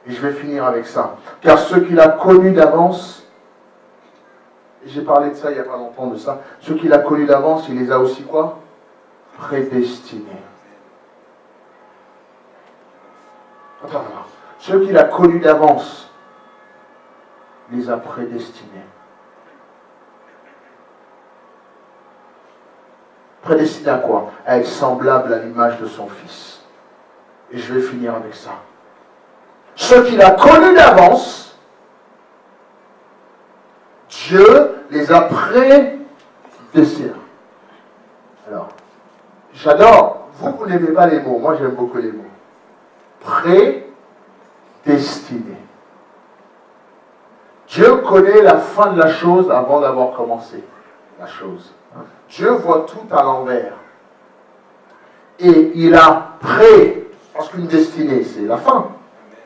A: Et je vais finir avec ça. Car ceux qu'il a connus d'avance, et j'ai parlé de ça il n'y a pas longtemps de ça, ceux qu'il a connus d'avance, il les a aussi quoi? Prédestinés. Attends. Ceux qu'il a connus d'avance, les a prédestinés. Prédestiné à quoi? À être semblable à l'image de son Fils. Et je vais finir avec ça. Ceux qu'il a connus d'avance, Dieu les a prédestinés. Alors, j'adore. Vous n'aimez pas les mots. Moi, j'aime beaucoup les mots. Prédestiné. Dieu connaît la fin de la chose avant d'avoir commencé la chose. Dieu voit tout à l'envers. Et il a parce qu'une destinée, c'est la fin.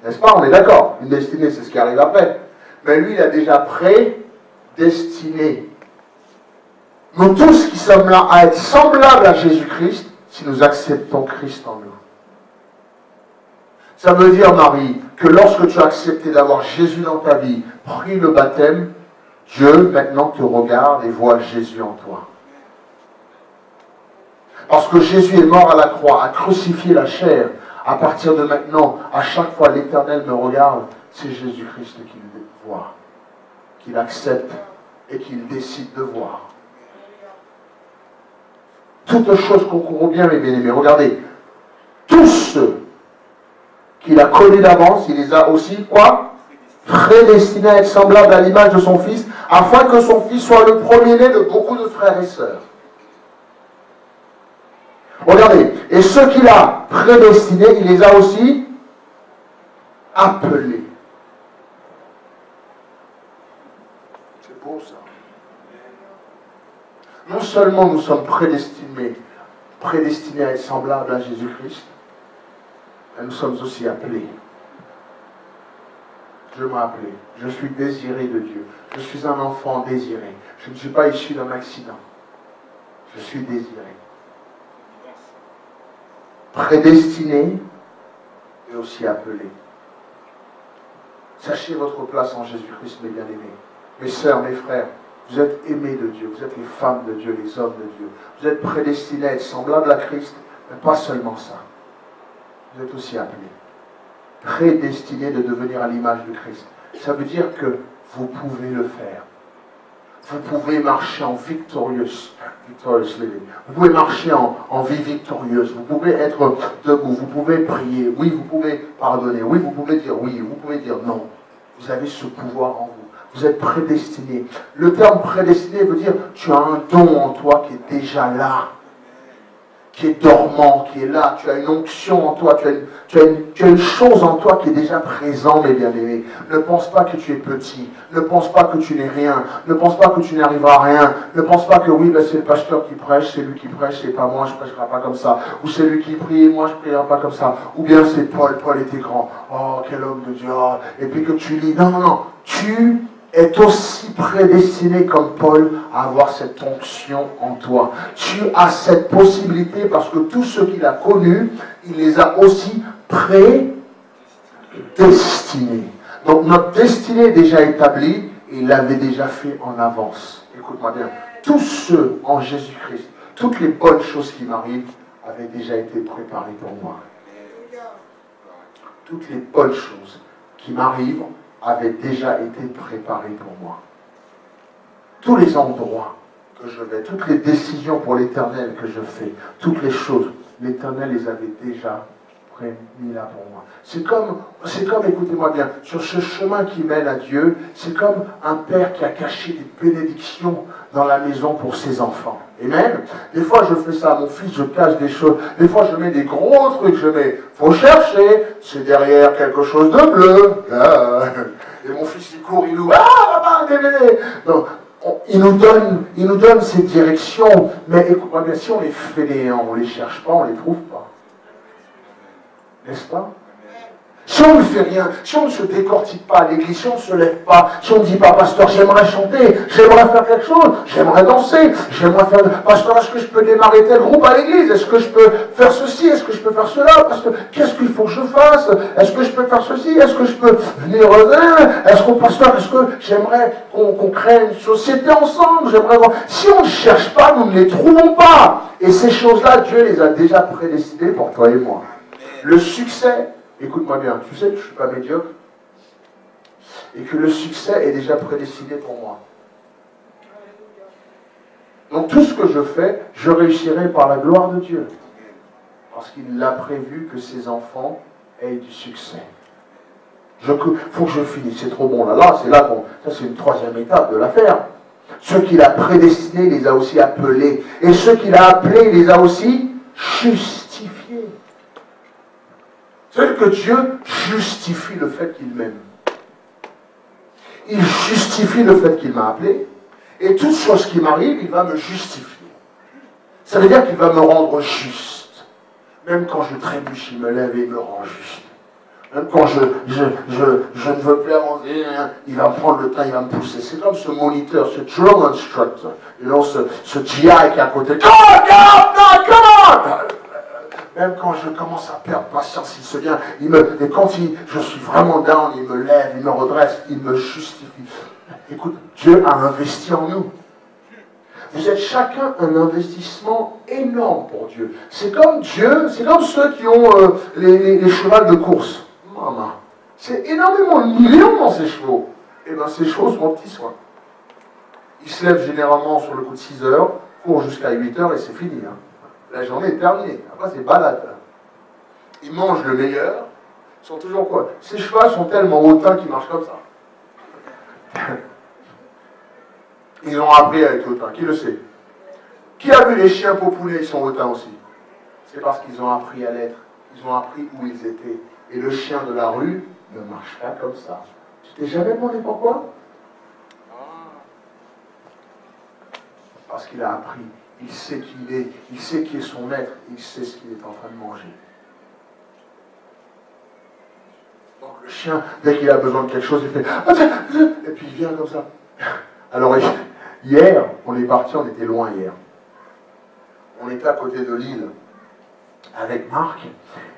A: N'est-ce pas? On est d'accord. Une destinée, c'est ce qui arrive après. Mais lui, il a déjà prédestiné. Nous tous qui sommes là à être semblables à Jésus-Christ, si nous acceptons Christ en nous. Ça veut dire, Marie, que lorsque tu as accepté d'avoir Jésus dans ta vie, pris le baptême, Dieu maintenant te regarde et voit Jésus en toi. Parce que Jésus est mort à la croix, a crucifié la chair. À partir de maintenant, à chaque fois l'Éternel me regarde, c'est Jésus-Christ qu'il voit, qu'il accepte et qu'il décide de voir. Toutes choses concourent bien, mes bien-aimés. Regardez, tous ceux qu'il a connus d'avance, il les a aussi, quoi? Prédestinés à être semblables à l'image de son Fils, afin que son Fils soit le premier-né de beaucoup de frères et sœurs. Regardez, et ceux qu'il a prédestinés, il les a aussi appelés. C'est beau ça. Non seulement nous sommes prédestinés à être semblables à Jésus-Christ, mais nous sommes aussi appelés. Dieu m'a appelé. Je suis désiré de Dieu. Je suis un enfant désiré. Je ne suis pas issu d'un accident. Je suis désiré. Prédestiné et aussi appelé. Sachez votre place en Jésus-Christ, mes bien-aimés. Mes sœurs, mes frères, vous êtes aimés de Dieu. Vous êtes les femmes de Dieu, les hommes de Dieu. Vous êtes prédestinés à être semblables à Christ, mais pas seulement ça. Vous êtes aussi appelés. Prédestinés de devenir à l'image de Christ. Ça veut dire que vous pouvez le faire. Vous pouvez marcher en victorious living. Vous pouvez marcher en vie victorieuse. Vous pouvez être debout. Vous pouvez prier. Oui, vous pouvez pardonner. Oui, vous pouvez dire oui. Vous pouvez dire non. Vous avez ce pouvoir en vous. Vous êtes prédestiné. Le terme prédestiné veut dire tu as un don en toi qui est déjà là, qui est dormant, qui est là. Tu as une onction en toi, tu as une chose en toi qui est déjà présente, mes bien-aimés. Ne pense pas que tu es petit. Ne pense pas que tu n'es rien. Ne pense pas que tu n'arriveras à rien. Ne pense pas que oui, ben c'est le pasteur qui prêche, c'est lui qui prêche, c'est pas moi, je ne prêcherai pas comme ça. Ou c'est lui qui prie, moi je ne prierai pas comme ça. Ou bien c'est Paul, Paul était grand. Oh, quel homme de Dieu. Oh. Et puis que tu lis, non, non, non. Tu est aussi prédestiné comme Paul à avoir cette onction en toi. Tu as cette possibilité parce que tous ceux qu'il a connus, il les a aussi prédestinés. Donc notre destinée est déjà établie et il l'avait déjà fait en avance. Écoute-moi bien. Tous ceux en Jésus-Christ, toutes les bonnes choses qui m'arrivent avaient déjà été préparées pour moi. Toutes les bonnes choses qui m'arrivent avait déjà été préparé pour moi. Tous les endroits que je vais, toutes les décisions pour l'éternel que je fais, toutes les choses, l'éternel les avait déjà mis là pour moi. C'est comme, écoutez-moi bien, sur ce chemin qui mène à Dieu, c'est comme un père qui a caché des bénédictions dans la maison pour ses enfants. Amen. Des fois, je fais ça à mon fils, je cache des choses. Des fois, je mets des gros trucs, je mets, faut chercher, c'est derrière quelque chose de bleu. Et mon fils, il court, il ouvre, ah, DVD. Donc, il nous donne ces directions. Mais écoute-moi bien, si on les fainéants, on ne les cherche pas, on ne les trouve pas. N'est-ce pas? Si on ne fait rien, si on ne se décortique pas à l'église, si on ne se lève pas, si on ne dit pas, pasteur, j'aimerais chanter, j'aimerais faire quelque chose, j'aimerais danser, j'aimerais faire, pasteur, est-ce que je peux démarrer tel groupe à l'église, est-ce que je peux faire ceci, est-ce que je peux faire cela, pasteur, qu'est-ce qu'il faut que je fasse, est-ce que je peux faire ceci, est-ce que je peux venir, est-ce qu'on, pasteur, est-ce que j'aimerais qu'on crée une société ensemble, j'aimerais voir. Si on ne cherche pas, nous ne les trouvons pas. Et ces choses-là, Dieu les a déjà prédestinées pour toi et moi. Le succès, écoute-moi bien, tu sais que je ne suis pas médiocre et que le succès est déjà prédestiné pour moi. Donc tout ce que je fais, je réussirai par la gloire de Dieu. Parce qu'il l'a prévu que ses enfants aient du succès. Il faut que je finisse, c'est trop bon. Là, c'est là ça c'est une troisième étape de l'affaire. Ceux qu'il a prédestinés, il les a aussi appelés. Et ceux qu'il a appelés, il les a aussi justifiés. C'est que Dieu justifie le fait qu'il m'aime. Il justifie le fait qu'il m'a appelé. Et toute chose qui m'arrive, il va me justifier. Ça veut dire qu'il va me rendre juste. Même quand je trébuche, il me lève et il me rend juste. Même quand je ne veux plus avancer, il va prendre le temps, il va me pousser. C'est comme ce moniteur, ce drill instructor. Ce GI qui est à côté. Come on! Même quand je commence à perdre patience, il se vient, et quand je suis vraiment down, il me lève, il me redresse, il me justifie. Écoute, Dieu a investi en nous. Vous êtes chacun un investissement énorme pour Dieu. C'est comme Dieu, c'est comme ceux qui ont les chevaux de course. Maman, c'est énormément de millions dans ces chevaux. Et bien ces chevaux sont petits soins. Ils se lèvent généralement sur le coup de 6 heures, courent jusqu'à 8 heures et c'est fini. Hein. La journée est terminée. Après, c'est balade. Ils mangent le meilleur. Ils sont toujours quoi? Ces chevaux sont tellement hautains qu'ils marchent comme ça. Ils ont appris à être hautains. Qui le sait? Qui a vu les chiens popounés? Ils sont hautains aussi. C'est parce qu'ils ont appris à l'être. Ils ont appris où ils étaient. Et le chien de la rue ne marche pas comme ça. Tu t'es jamais demandé pourquoi? Parce qu'il a appris. Il sait qui il est, il sait qui est son maître, il sait ce qu'il est en train de manger. Donc le chien, dès qu'il a besoin de quelque chose, il fait et puis il vient comme ça. Alors hier, on est parti, on était loin hier. On était à côté de l'île avec Marc,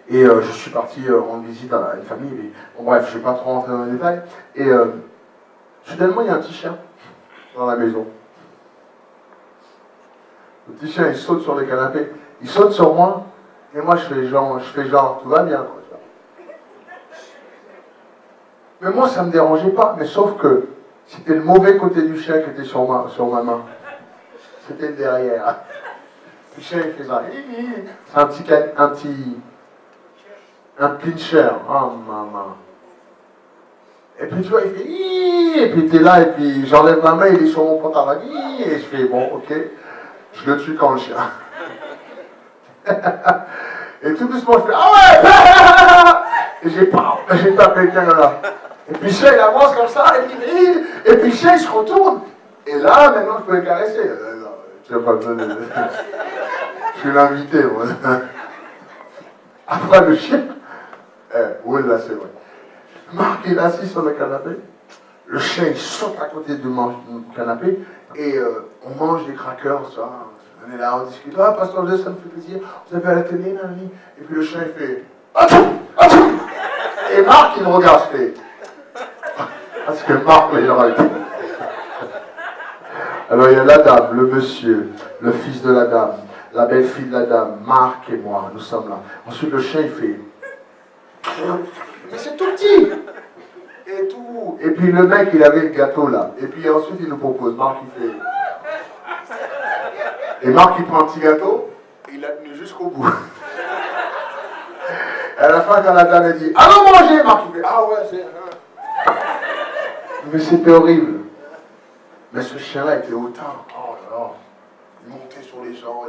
A: et je suis parti en visite à une famille. Mais, bon, bref, je ne vais pas trop rentrer dans les détails. Et soudainement, il y a un petit chien dans la maison. Le petit chien, il saute sur le canapé. Il saute sur moi. Et moi, je fais genre, tout va bien. Quoi. Mais moi, ça ne me dérangeait pas. Mais sauf que c'était le mauvais côté du chien qui était sur ma main. C'était le derrière. Le chien, il fait ça. C'est un pincher. Oh, maman. Et puis tu vois, il fait Ih et puis t'es là, et puis j'enlève ma main, il est sur mon pantalon, Ih et je fais bon, ok, je le tue quand le chien. Et tout doucement, je fais ah ouais. Et j'ai tapé quelqu'un là. Et puis le chien il avance comme ça, et puis le chien il se retourne. Et là, maintenant je peux le caresser. Non, tu n'as pas besoin de. Je suis l'invité, moi. Après le chien. Oui, là c'est vrai. Marc il est assis sur le canapé. Le chien il saute à côté du canapé. Et on mange des crackers, ça. On est là, on discute. Ah, Pasteur Joseph, ça me fait plaisir. Vous avez à la télé, nanani. Et puis le chien il fait. Atchoum, atchoum. Et Marc il me regarde, je fais. Parce que Marc, il aura été. Alors il y a la dame, le monsieur, le fils de la dame, la belle-fille de la dame, Marc et moi, nous sommes là. Ensuite le chien il fait. Mais c'est tout petit. Et tout. Et puis le mec il avait le gâteau là. Et puis ensuite il nous propose, Marc il fait. Et Marc il prend un petit gâteau, et il l'a tenu jusqu'au bout. Et à la fin quand la dame a dit allons manger, Marc il fait ah ouais c'est. Mais c'était horrible. Mais ce chien-là était hautain. Oh là là. Il montait sur les gens.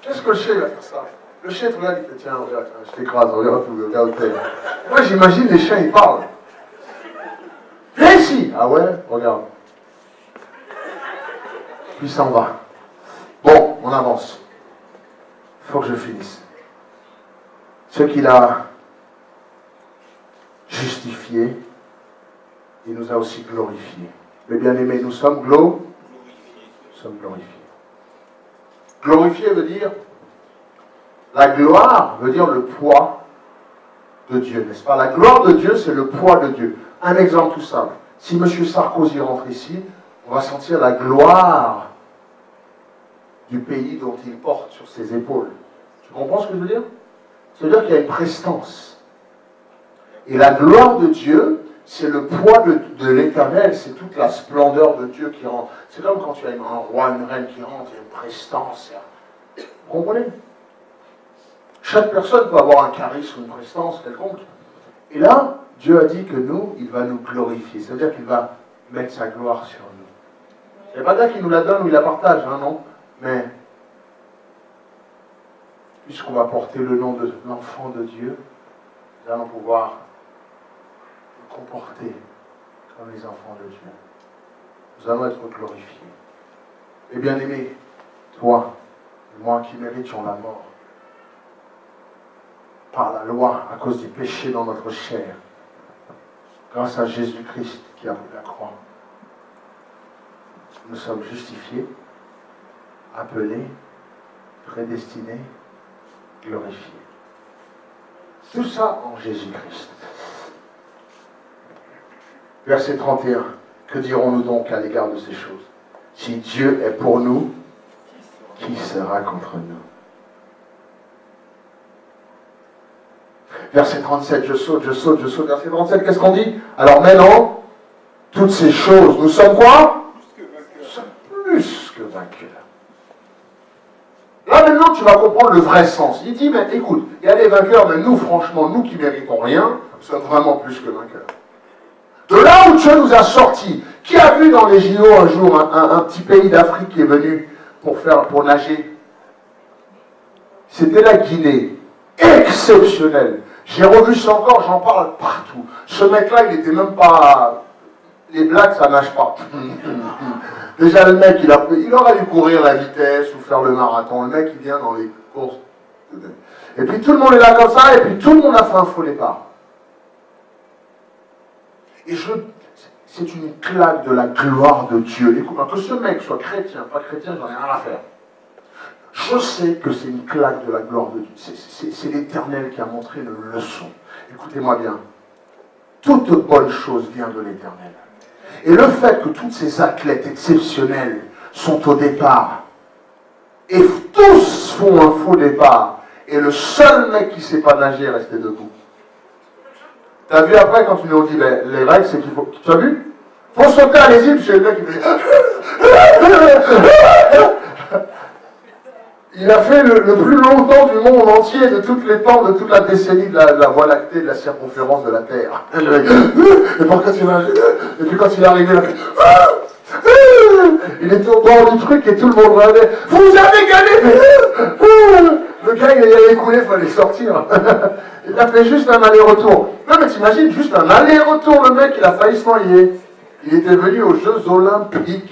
A: Qu'est-ce que le chien va faire ça? Le chien te regarde, il fait tiens, regarde, je t'écrase, regarde tout, regarde tout. Moi j'imagine les chiens, ils parlent. Viens ici. Ah ouais, regarde. Puis ça en va. Bon, on avance. Il faut que je finisse. Ce qu'il a justifié, il nous a aussi glorifiés. Mais bien aimés, nous sommes glorifiés. Glorifié veut dire, la gloire veut dire le poids de Dieu, n'est-ce pas? La gloire de Dieu, c'est le poids de Dieu. Un exemple tout simple. Si M. Sarkozy rentre ici, on va sentir la gloire du pays dont il porte sur ses épaules. Tu comprends ce que je veux dire? C'est-à-dire qu'il y a une prestance. Et la gloire de Dieu, c'est le poids de l'éternel, c'est toute la splendeur de Dieu qui rentre. C'est comme quand tu as un roi, une reine qui rentre, il y a une prestance. Vous comprenez? Chaque personne peut avoir un charisme, une prestance quelconque. Et là, Dieu a dit que nous, il va nous glorifier. C'est-à-dire qu'il va mettre sa gloire sur nous. C'est pas là qu'il nous la donne ou il la partage, hein, non? Mais, puisqu'on va porter le nom de l'enfant de Dieu, nous allons pouvoir nous comporter comme les enfants de Dieu. Nous allons être glorifiés. Et bien aimé, toi et moi qui méritions la mort, par la loi, à cause du péché dans notre chair, grâce à Jésus-Christ qui a pris la croix, nous sommes justifiés, appelés, prédestinés, glorifiés. Tout ça en Jésus-Christ. Verset 31. Que dirons-nous donc à l'égard de ces choses? Si Dieu est pour nous, qui sera contre nous? Verset 37, je saute. Verset 37, qu'est-ce qu'on dit? Alors maintenant, toutes ces choses, nous sommes quoi? Nous sommes plus que vainqueurs. Là maintenant, tu vas comprendre le vrai sens. Il dit, mais écoute, il y a des vainqueurs, mais nous, franchement, nous qui ne méritons rien, nous sommes vraiment plus que vainqueurs. De là où Dieu nous a sortis, qui a vu dans les JO un jour un petit pays d'Afrique qui est venu pour nager? C'était la Guinée. Exceptionnel. J'ai revu ça encore, j'en parle partout. Ce mec-là, il n'était même pas... Les blagues, ça nage pas. Déjà, le mec, il aurait dû courir la vitesse ou faire le marathon. Le mec, il vient dans les courses. Et puis tout le monde est là comme ça, et puis tout le monde a fait un faux départ. Et c'est une claque de la gloire de Dieu. Écoute, que ce mec soit chrétien, pas chrétien, j'en ai rien à faire. Je sais que c'est une claque de la gloire de Dieu. C'est l'Éternel qui a montré une leçon. Écoutez-moi bien. Toute bonne chose vient de l'Éternel. Et le fait que tous ces athlètes exceptionnels sont au départ, et tous font un faux départ, et le seul mec qui ne sait pas nager est resté debout. T'as vu après quand tu nous dis les règles, c'est qu'il faut. Tu as vu? Il faut sauter à l'égide, chez le mec qui fait. Il a fait le plus long temps du monde entier, de tous les temps, de toute la décennie de la Voie lactée, de la circonférence de la Terre. Et puis quand il est arrivé, il a fait... Il était au bord du truc et tout le monde regardait. Vous avez gagné. Le gars, il allait écouler, il fallait sortir. Il a fait juste un aller-retour. Non mais t'imagines, juste un aller-retour, le mec, il a failli se noyer. Il était venu aux Jeux Olympiques.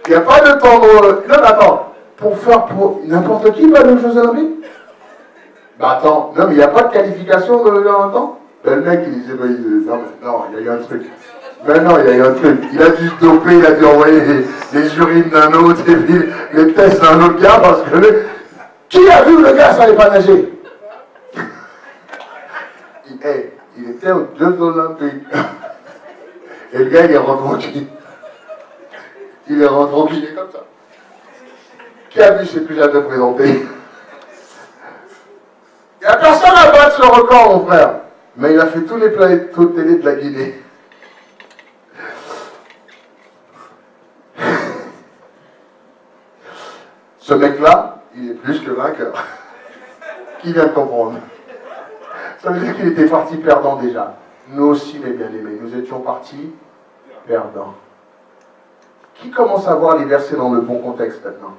A: Il n'y a pas de temps de... Non mais attends, pour n'importe qui va aller aux Jeux Olympiques. Bah attends, non mais il n'y a pas de qualification de venir en même temps. Ben, le mec, il disait, non, il y a eu un truc. Mais non, il y a eu un truc. Il a dû se doper, il a dû envoyer les urines d'un autre, et puis les tests d'un autre gars, parce que qui a vu le gars, ça n'allait pas nager? Il était aux Jeux Olympiques. Et le gars, il est rentré. Il est rentré, il est comme ça. Qui a vu, je ne sais plus, j'ai de présenter. Il n'y a personne à battre ce record, mon frère. Mais il a fait tous les plateaux de télé de la Guinée. Ce mec-là, il est plus que vainqueur. Qui vient de comprendre? Ça veut dire qu'il était parti perdant déjà. Nous aussi, mes bien-aimés, nous étions partis perdants. Qui commence à voir les versets dans le bon contexte maintenant?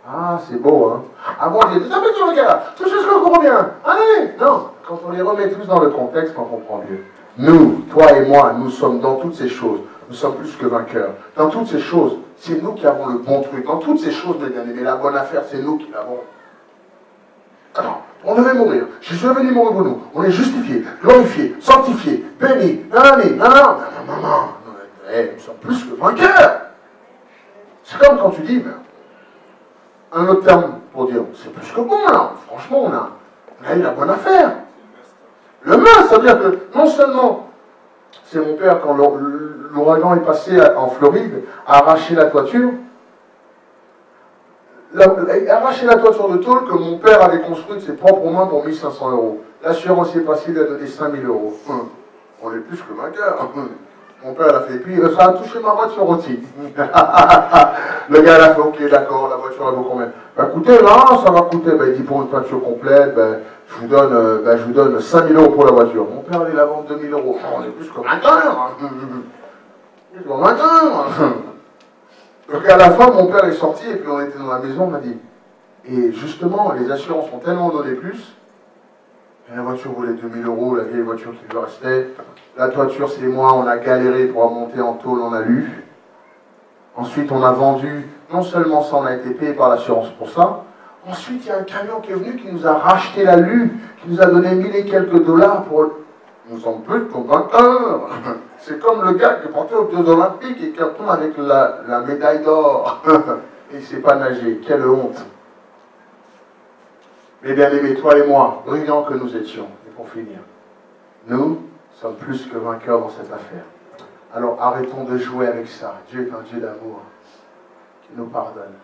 A: Ah, c'est beau, hein? Avant, il disait, ah, mais tu regardes, tout ce que je comprends bien. Allez! Non, quand on les remet tous dans le contexte, on comprend mieux. Nous, toi et moi, nous sommes dans toutes ces choses. Nous sommes plus que vainqueurs. Dans toutes ces choses, c'est nous qui avons le bon truc. Dans toutes ces choses, mes bien-aimés, la bonne affaire, c'est nous qui l'avons. Attends, on devait mourir. Je suis venu mourir pour nous. On est justifié, glorifié, sanctifié, béni. Non. Nous sommes plus que vainqueurs. C'est comme quand tu dis, un autre terme pour dire, c'est plus que bon là. Franchement, on a eu la bonne affaire. Le must, ça veut dire que non seulement, c'est mon père, quand l'ouragan est passé en Floride, a arraché la toiture, arraché la toiture de tôle que mon père avait construite de ses propres mains pour 1 500 €. L'assurance est passée, il a donné 5 000 €. On est plus que vainqueurs. Mon père l'a fait, puis ça a touché ma voiture aussi. Le gars l'a fait, ok, d'accord, la voiture elle vaut combien? Bah écoutez, là, ça va coûter, il dit pour une voiture complète, je vous donne 5 000 € pour la voiture. Mon père allait la vendre 2 000 €. On est plus que vainqueurs. Plus que vainqueurs. Donc à la fin, mon père est sorti, et puis on était dans la maison, on m'a dit, et justement, les assurances ont tellement donné plus, et la voiture voulait 2 000 €, la vieille voiture qui lui restait. La toiture, c'est moi, on a galéré pour monter en tôle, on a lu. Ensuite, on a vendu, non seulement ça, on a été payé par l'assurance pour ça. Ensuite, il y a un camion qui est venu, qui nous a racheté la lue, qui nous a donné 1000 et quelques dollars pour... Nous sommes plus de vainqueurs. C'est comme le gars qui est porté aux Jeux Olympiques et qui retourne avec la médaille d'or. Et il ne sait pas nager. Quelle honte. Mais bien aimés, toi et moi, brillants que nous étions, et pour finir, nous sommes plus que vainqueurs dans cette affaire. Alors arrêtons de jouer avec ça. Dieu est un Dieu d'amour qui nous pardonne.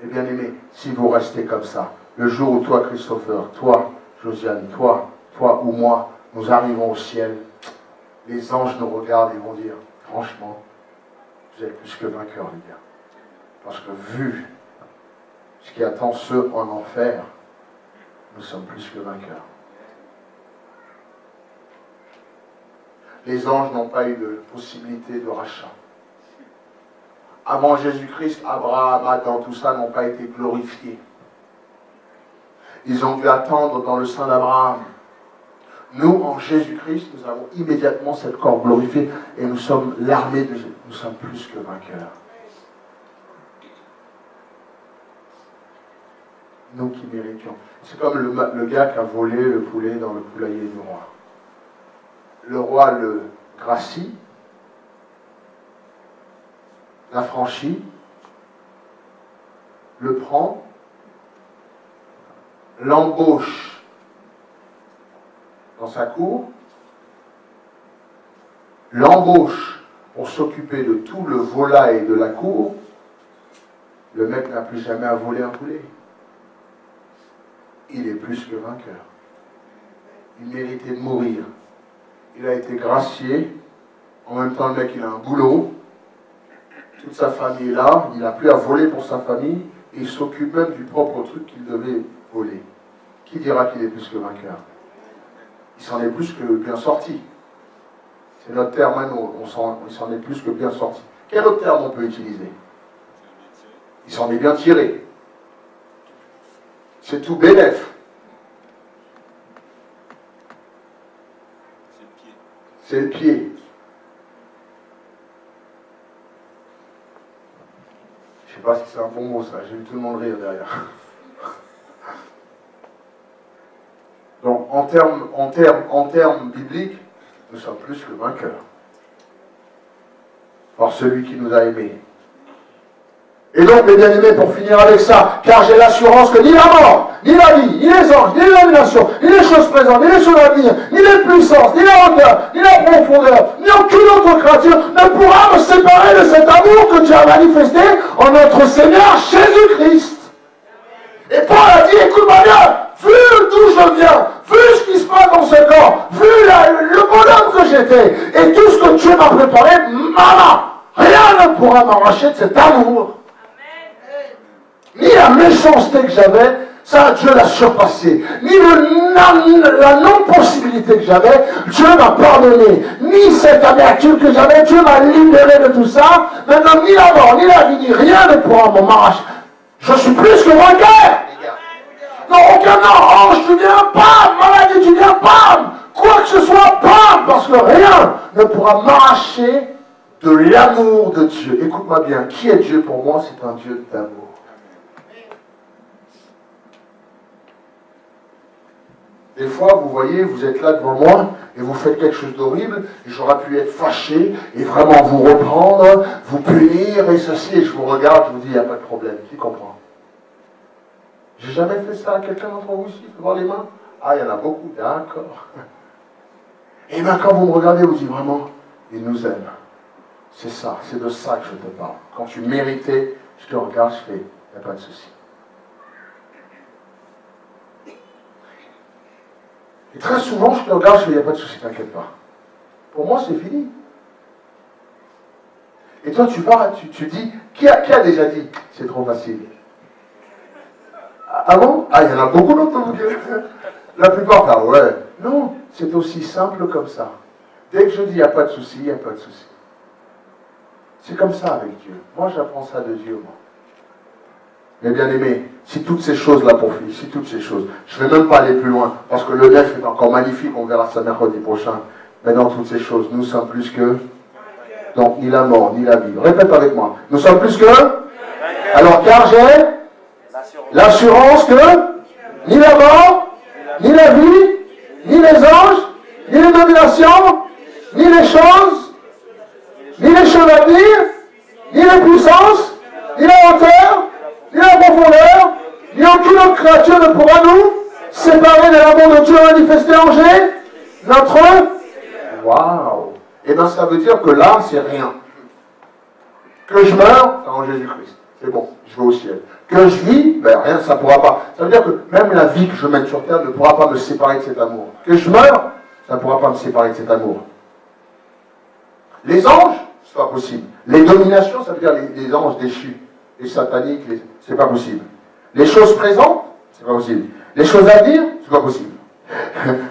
A: Et bien aimés, si vous restez comme ça, le jour où toi, Christopher, toi, Josiane, toi ou moi, nous arrivons au ciel, les anges nous regardent et vont dire, franchement, vous êtes plus que vainqueurs, les gars. Parce que vu ce qui attend ceux en enfer, nous sommes plus que vainqueurs. Les anges n'ont pas eu de possibilité de rachat. Avant Jésus-Christ, Abraham, Adam, tout ça n'ont pas été glorifiés. Ils ont dû attendre dans le sein d'Abraham. Nous, en Jésus-Christ, nous avons immédiatement cette corps glorifié et nous sommes l'armée de Jésus. Nous sommes plus que vainqueurs. Nous qui méritions. C'est comme le gars qui a volé le poulet dans le poulailler du roi. Le roi le gracie, l'affranchit, le prend, l'embauche dans sa cour, l'embauche pour s'occuper de tout le volaille de la cour. Le mec n'a plus jamais à voler un poulet. Il est plus que vainqueur. Il méritait de mourir. Il a été gracié. En même temps, le mec, il a un boulot. toute sa famille est là, il n'a plus à voler pour sa famille, et il s'occupe même du propre truc qu'il devait voler. Qui dira qu'il est plus que vainqueur? Il s'en est plus que bien sorti. C'est notre terme à nous, il s'en est plus que bien sorti. Quel autre terme on peut utiliser? Il s'en est bien tiré. C'est tout bénef. C'est le pied. Je ne sais pas si c'est un bon mot ça, j'ai vu tout le monde rire derrière. Donc en termes bibliques, nous sommes plus que vainqueurs. Par celui qui nous a aimés. Et donc, mes bien-aimés, pour finir avec ça, car j'ai l'assurance que ni la mort, ni la vie, ni les anges, ni les dominations, ni les choses présentes, ni les choses à venir, ni les puissances, ni la hauteur, ni la profondeur, ni aucune autre créature ne pourra me séparer de cet amour que tu as manifesté en notre Seigneur Jésus-Christ. Et Paul a dit, écoute-moi bien, vu d'où je viens, vu ce qui se passe dans ce corps, vu le bonhomme que j'étais, et tout ce que Dieu m'a préparé, maman, rien ne pourra m'arracher de cet amour. Ni la méchanceté que j'avais, ça Dieu l'a surpassé. Ni la non-possibilité que j'avais, Dieu m'a pardonné. Ni cette amertume que j'avais, Dieu m'a libéré de tout ça. Maintenant, ni la mort, ni la vie, ni rien ne pourra m'arracher. Je suis plus que vainqueur. Non, aucun ange, tu viens, bam, maladie, tu viens, bam, quoi que ce soit, bam, parce que rien ne pourra m'arracher de l'amour de Dieu. Écoute-moi bien, qui est Dieu pour moi? C'est un Dieu d'amour. Des fois, vous voyez, vous êtes là devant moi et vous faites quelque chose d'horrible et j'aurais pu être fâché et vraiment vous reprendre, vous punir et ceci, et je vous regarde, je vous dis, il n'y a pas de problème. Qui comprend? J'ai jamais fait ça à quelqu'un d'entre vous ici, devant les mains? Ah, il y en a beaucoup, d'accord. Et bien quand vous me regardez, vous dites vraiment, il nous aime. C'est ça, c'est de ça que je te parle. Quand tu méritais, je te regarde, je fais, il n'y a pas de souci. Et très souvent, je te regarde, je fais, il n'y a pas de souci, t'inquiète pas. Pour moi, c'est fini. Et toi, tu vas, tu dis, qui a déjà dit, c'est trop facile? Ah bon? Ah, il y en a beaucoup d'autres. La plupart, ah ouais. Non, c'est aussi simple comme ça. Dès que je dis, il n'y a pas de souci, il n'y a pas de souci. C'est comme ça avec Dieu. Moi, j'apprends ça de Dieu, moi. Mais bien aimé, si toutes ces choses-là, pour fils, si toutes ces choses, je ne vais même pas aller plus loin, parce que le nef est encore magnifique, on verra ça mercredi prochain. Mais dans toutes ces choses, nous sommes plus que... Donc, ni la mort, ni la vie. Répète avec moi. Nous sommes plus que... Alors, car j'ai l'assurance que ni la mort, ni la vie, ni les anges, ni les dominations, ni les choses à venir, ni les puissances, ni la hauteur, ni la profondeur, ni aucune autre créature ne pourra nous séparer de l'amour de Dieu manifesté en notre... Waouh! Eh bien, ça veut dire que là, c'est rien. Que je meurs, c'est en Jésus-Christ. C'est bon, je vais au ciel. Que je vis, ben rien, ça ne pourra pas. Ça veut dire que même la vie que je mène sur terre ne pourra pas me séparer de cet amour. Que je meurs, ça ne pourra pas me séparer de cet amour. Les anges, c'est pas possible. Les dominations, ça veut dire les anges déchus, les sataniques, c'est pas possible. Les choses présentes, c'est pas possible. Les choses à venir, c'est pas possible.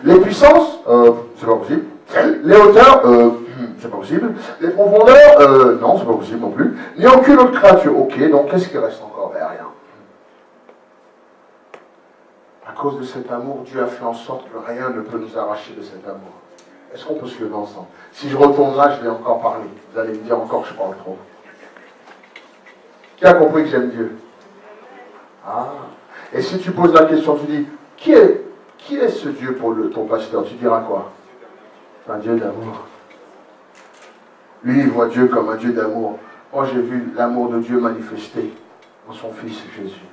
A: Les puissances, c'est pas possible. Les hauteurs, c'est pas possible. Les profondeurs, non, c'est pas possible non plus. Ni aucune autre créature. Ok, donc qu'est-ce qui reste encore? Ben, rien. À cause de cet amour, Dieu a fait en sorte que rien ne peut nous arracher de cet amour. Est-ce qu'on peut se lever ensemble? Si je retourne là, je vais encore parler. Vous allez me dire encore que je parle trop. Qui a compris que j'aime Dieu? Ah. Et si tu poses la question, tu dis, qui est ce Dieu pour ton pasteur? Tu diras quoi? Un Dieu d'amour. Lui, il voit Dieu comme un Dieu d'amour. Moi, j'ai vu l'amour de Dieu manifesté dans son Fils Jésus.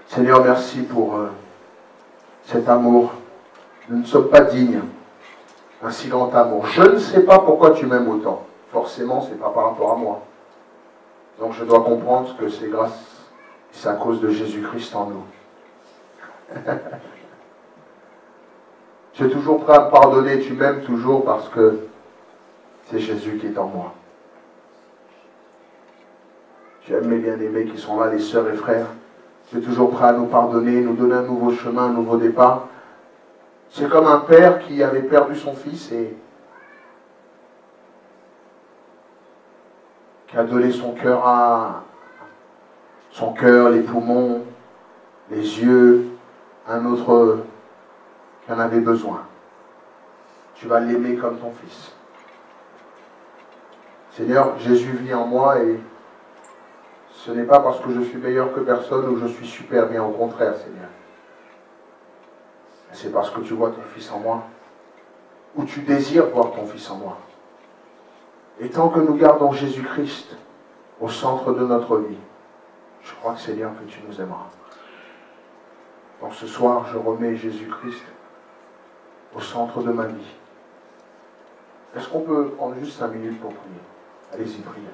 A: Seigneur, merci pour cet amour. Nous ne sommes pas dignes d'un si grand amour. Je ne sais pas pourquoi tu m'aimes autant. Forcément, ce n'est pas par rapport à moi. Donc je dois comprendre que c'est grâce, c'est à cause de Jésus-Christ en nous. Tu es toujours prêt à me pardonner, tu m'aimes toujours parce que c'est Jésus qui est en moi. Tu aimes mes bien-aimés qui sont là, les sœurs et frères. Tu es toujours prêt à nous pardonner, nous donner un nouveau chemin, un nouveau départ. C'est comme un père qui avait perdu son fils et qui a donné son cœur, les poumons, les yeux, à un autre qui en avait besoin. Tu vas l'aimer comme ton fils. Seigneur, Jésus vit en moi et ce n'est pas parce que je suis meilleur que personne ou je suis super bien, au contraire, Seigneur. C'est parce que tu vois ton fils en moi, ou tu désires voir ton fils en moi. Et tant que nous gardons Jésus-Christ au centre de notre vie, je crois, Seigneur, que tu nous aimeras. Donc ce soir, je remets Jésus-Christ au centre de ma vie. Est-ce qu'on peut prendre juste 5 minutes pour prier? Allez-y, priez.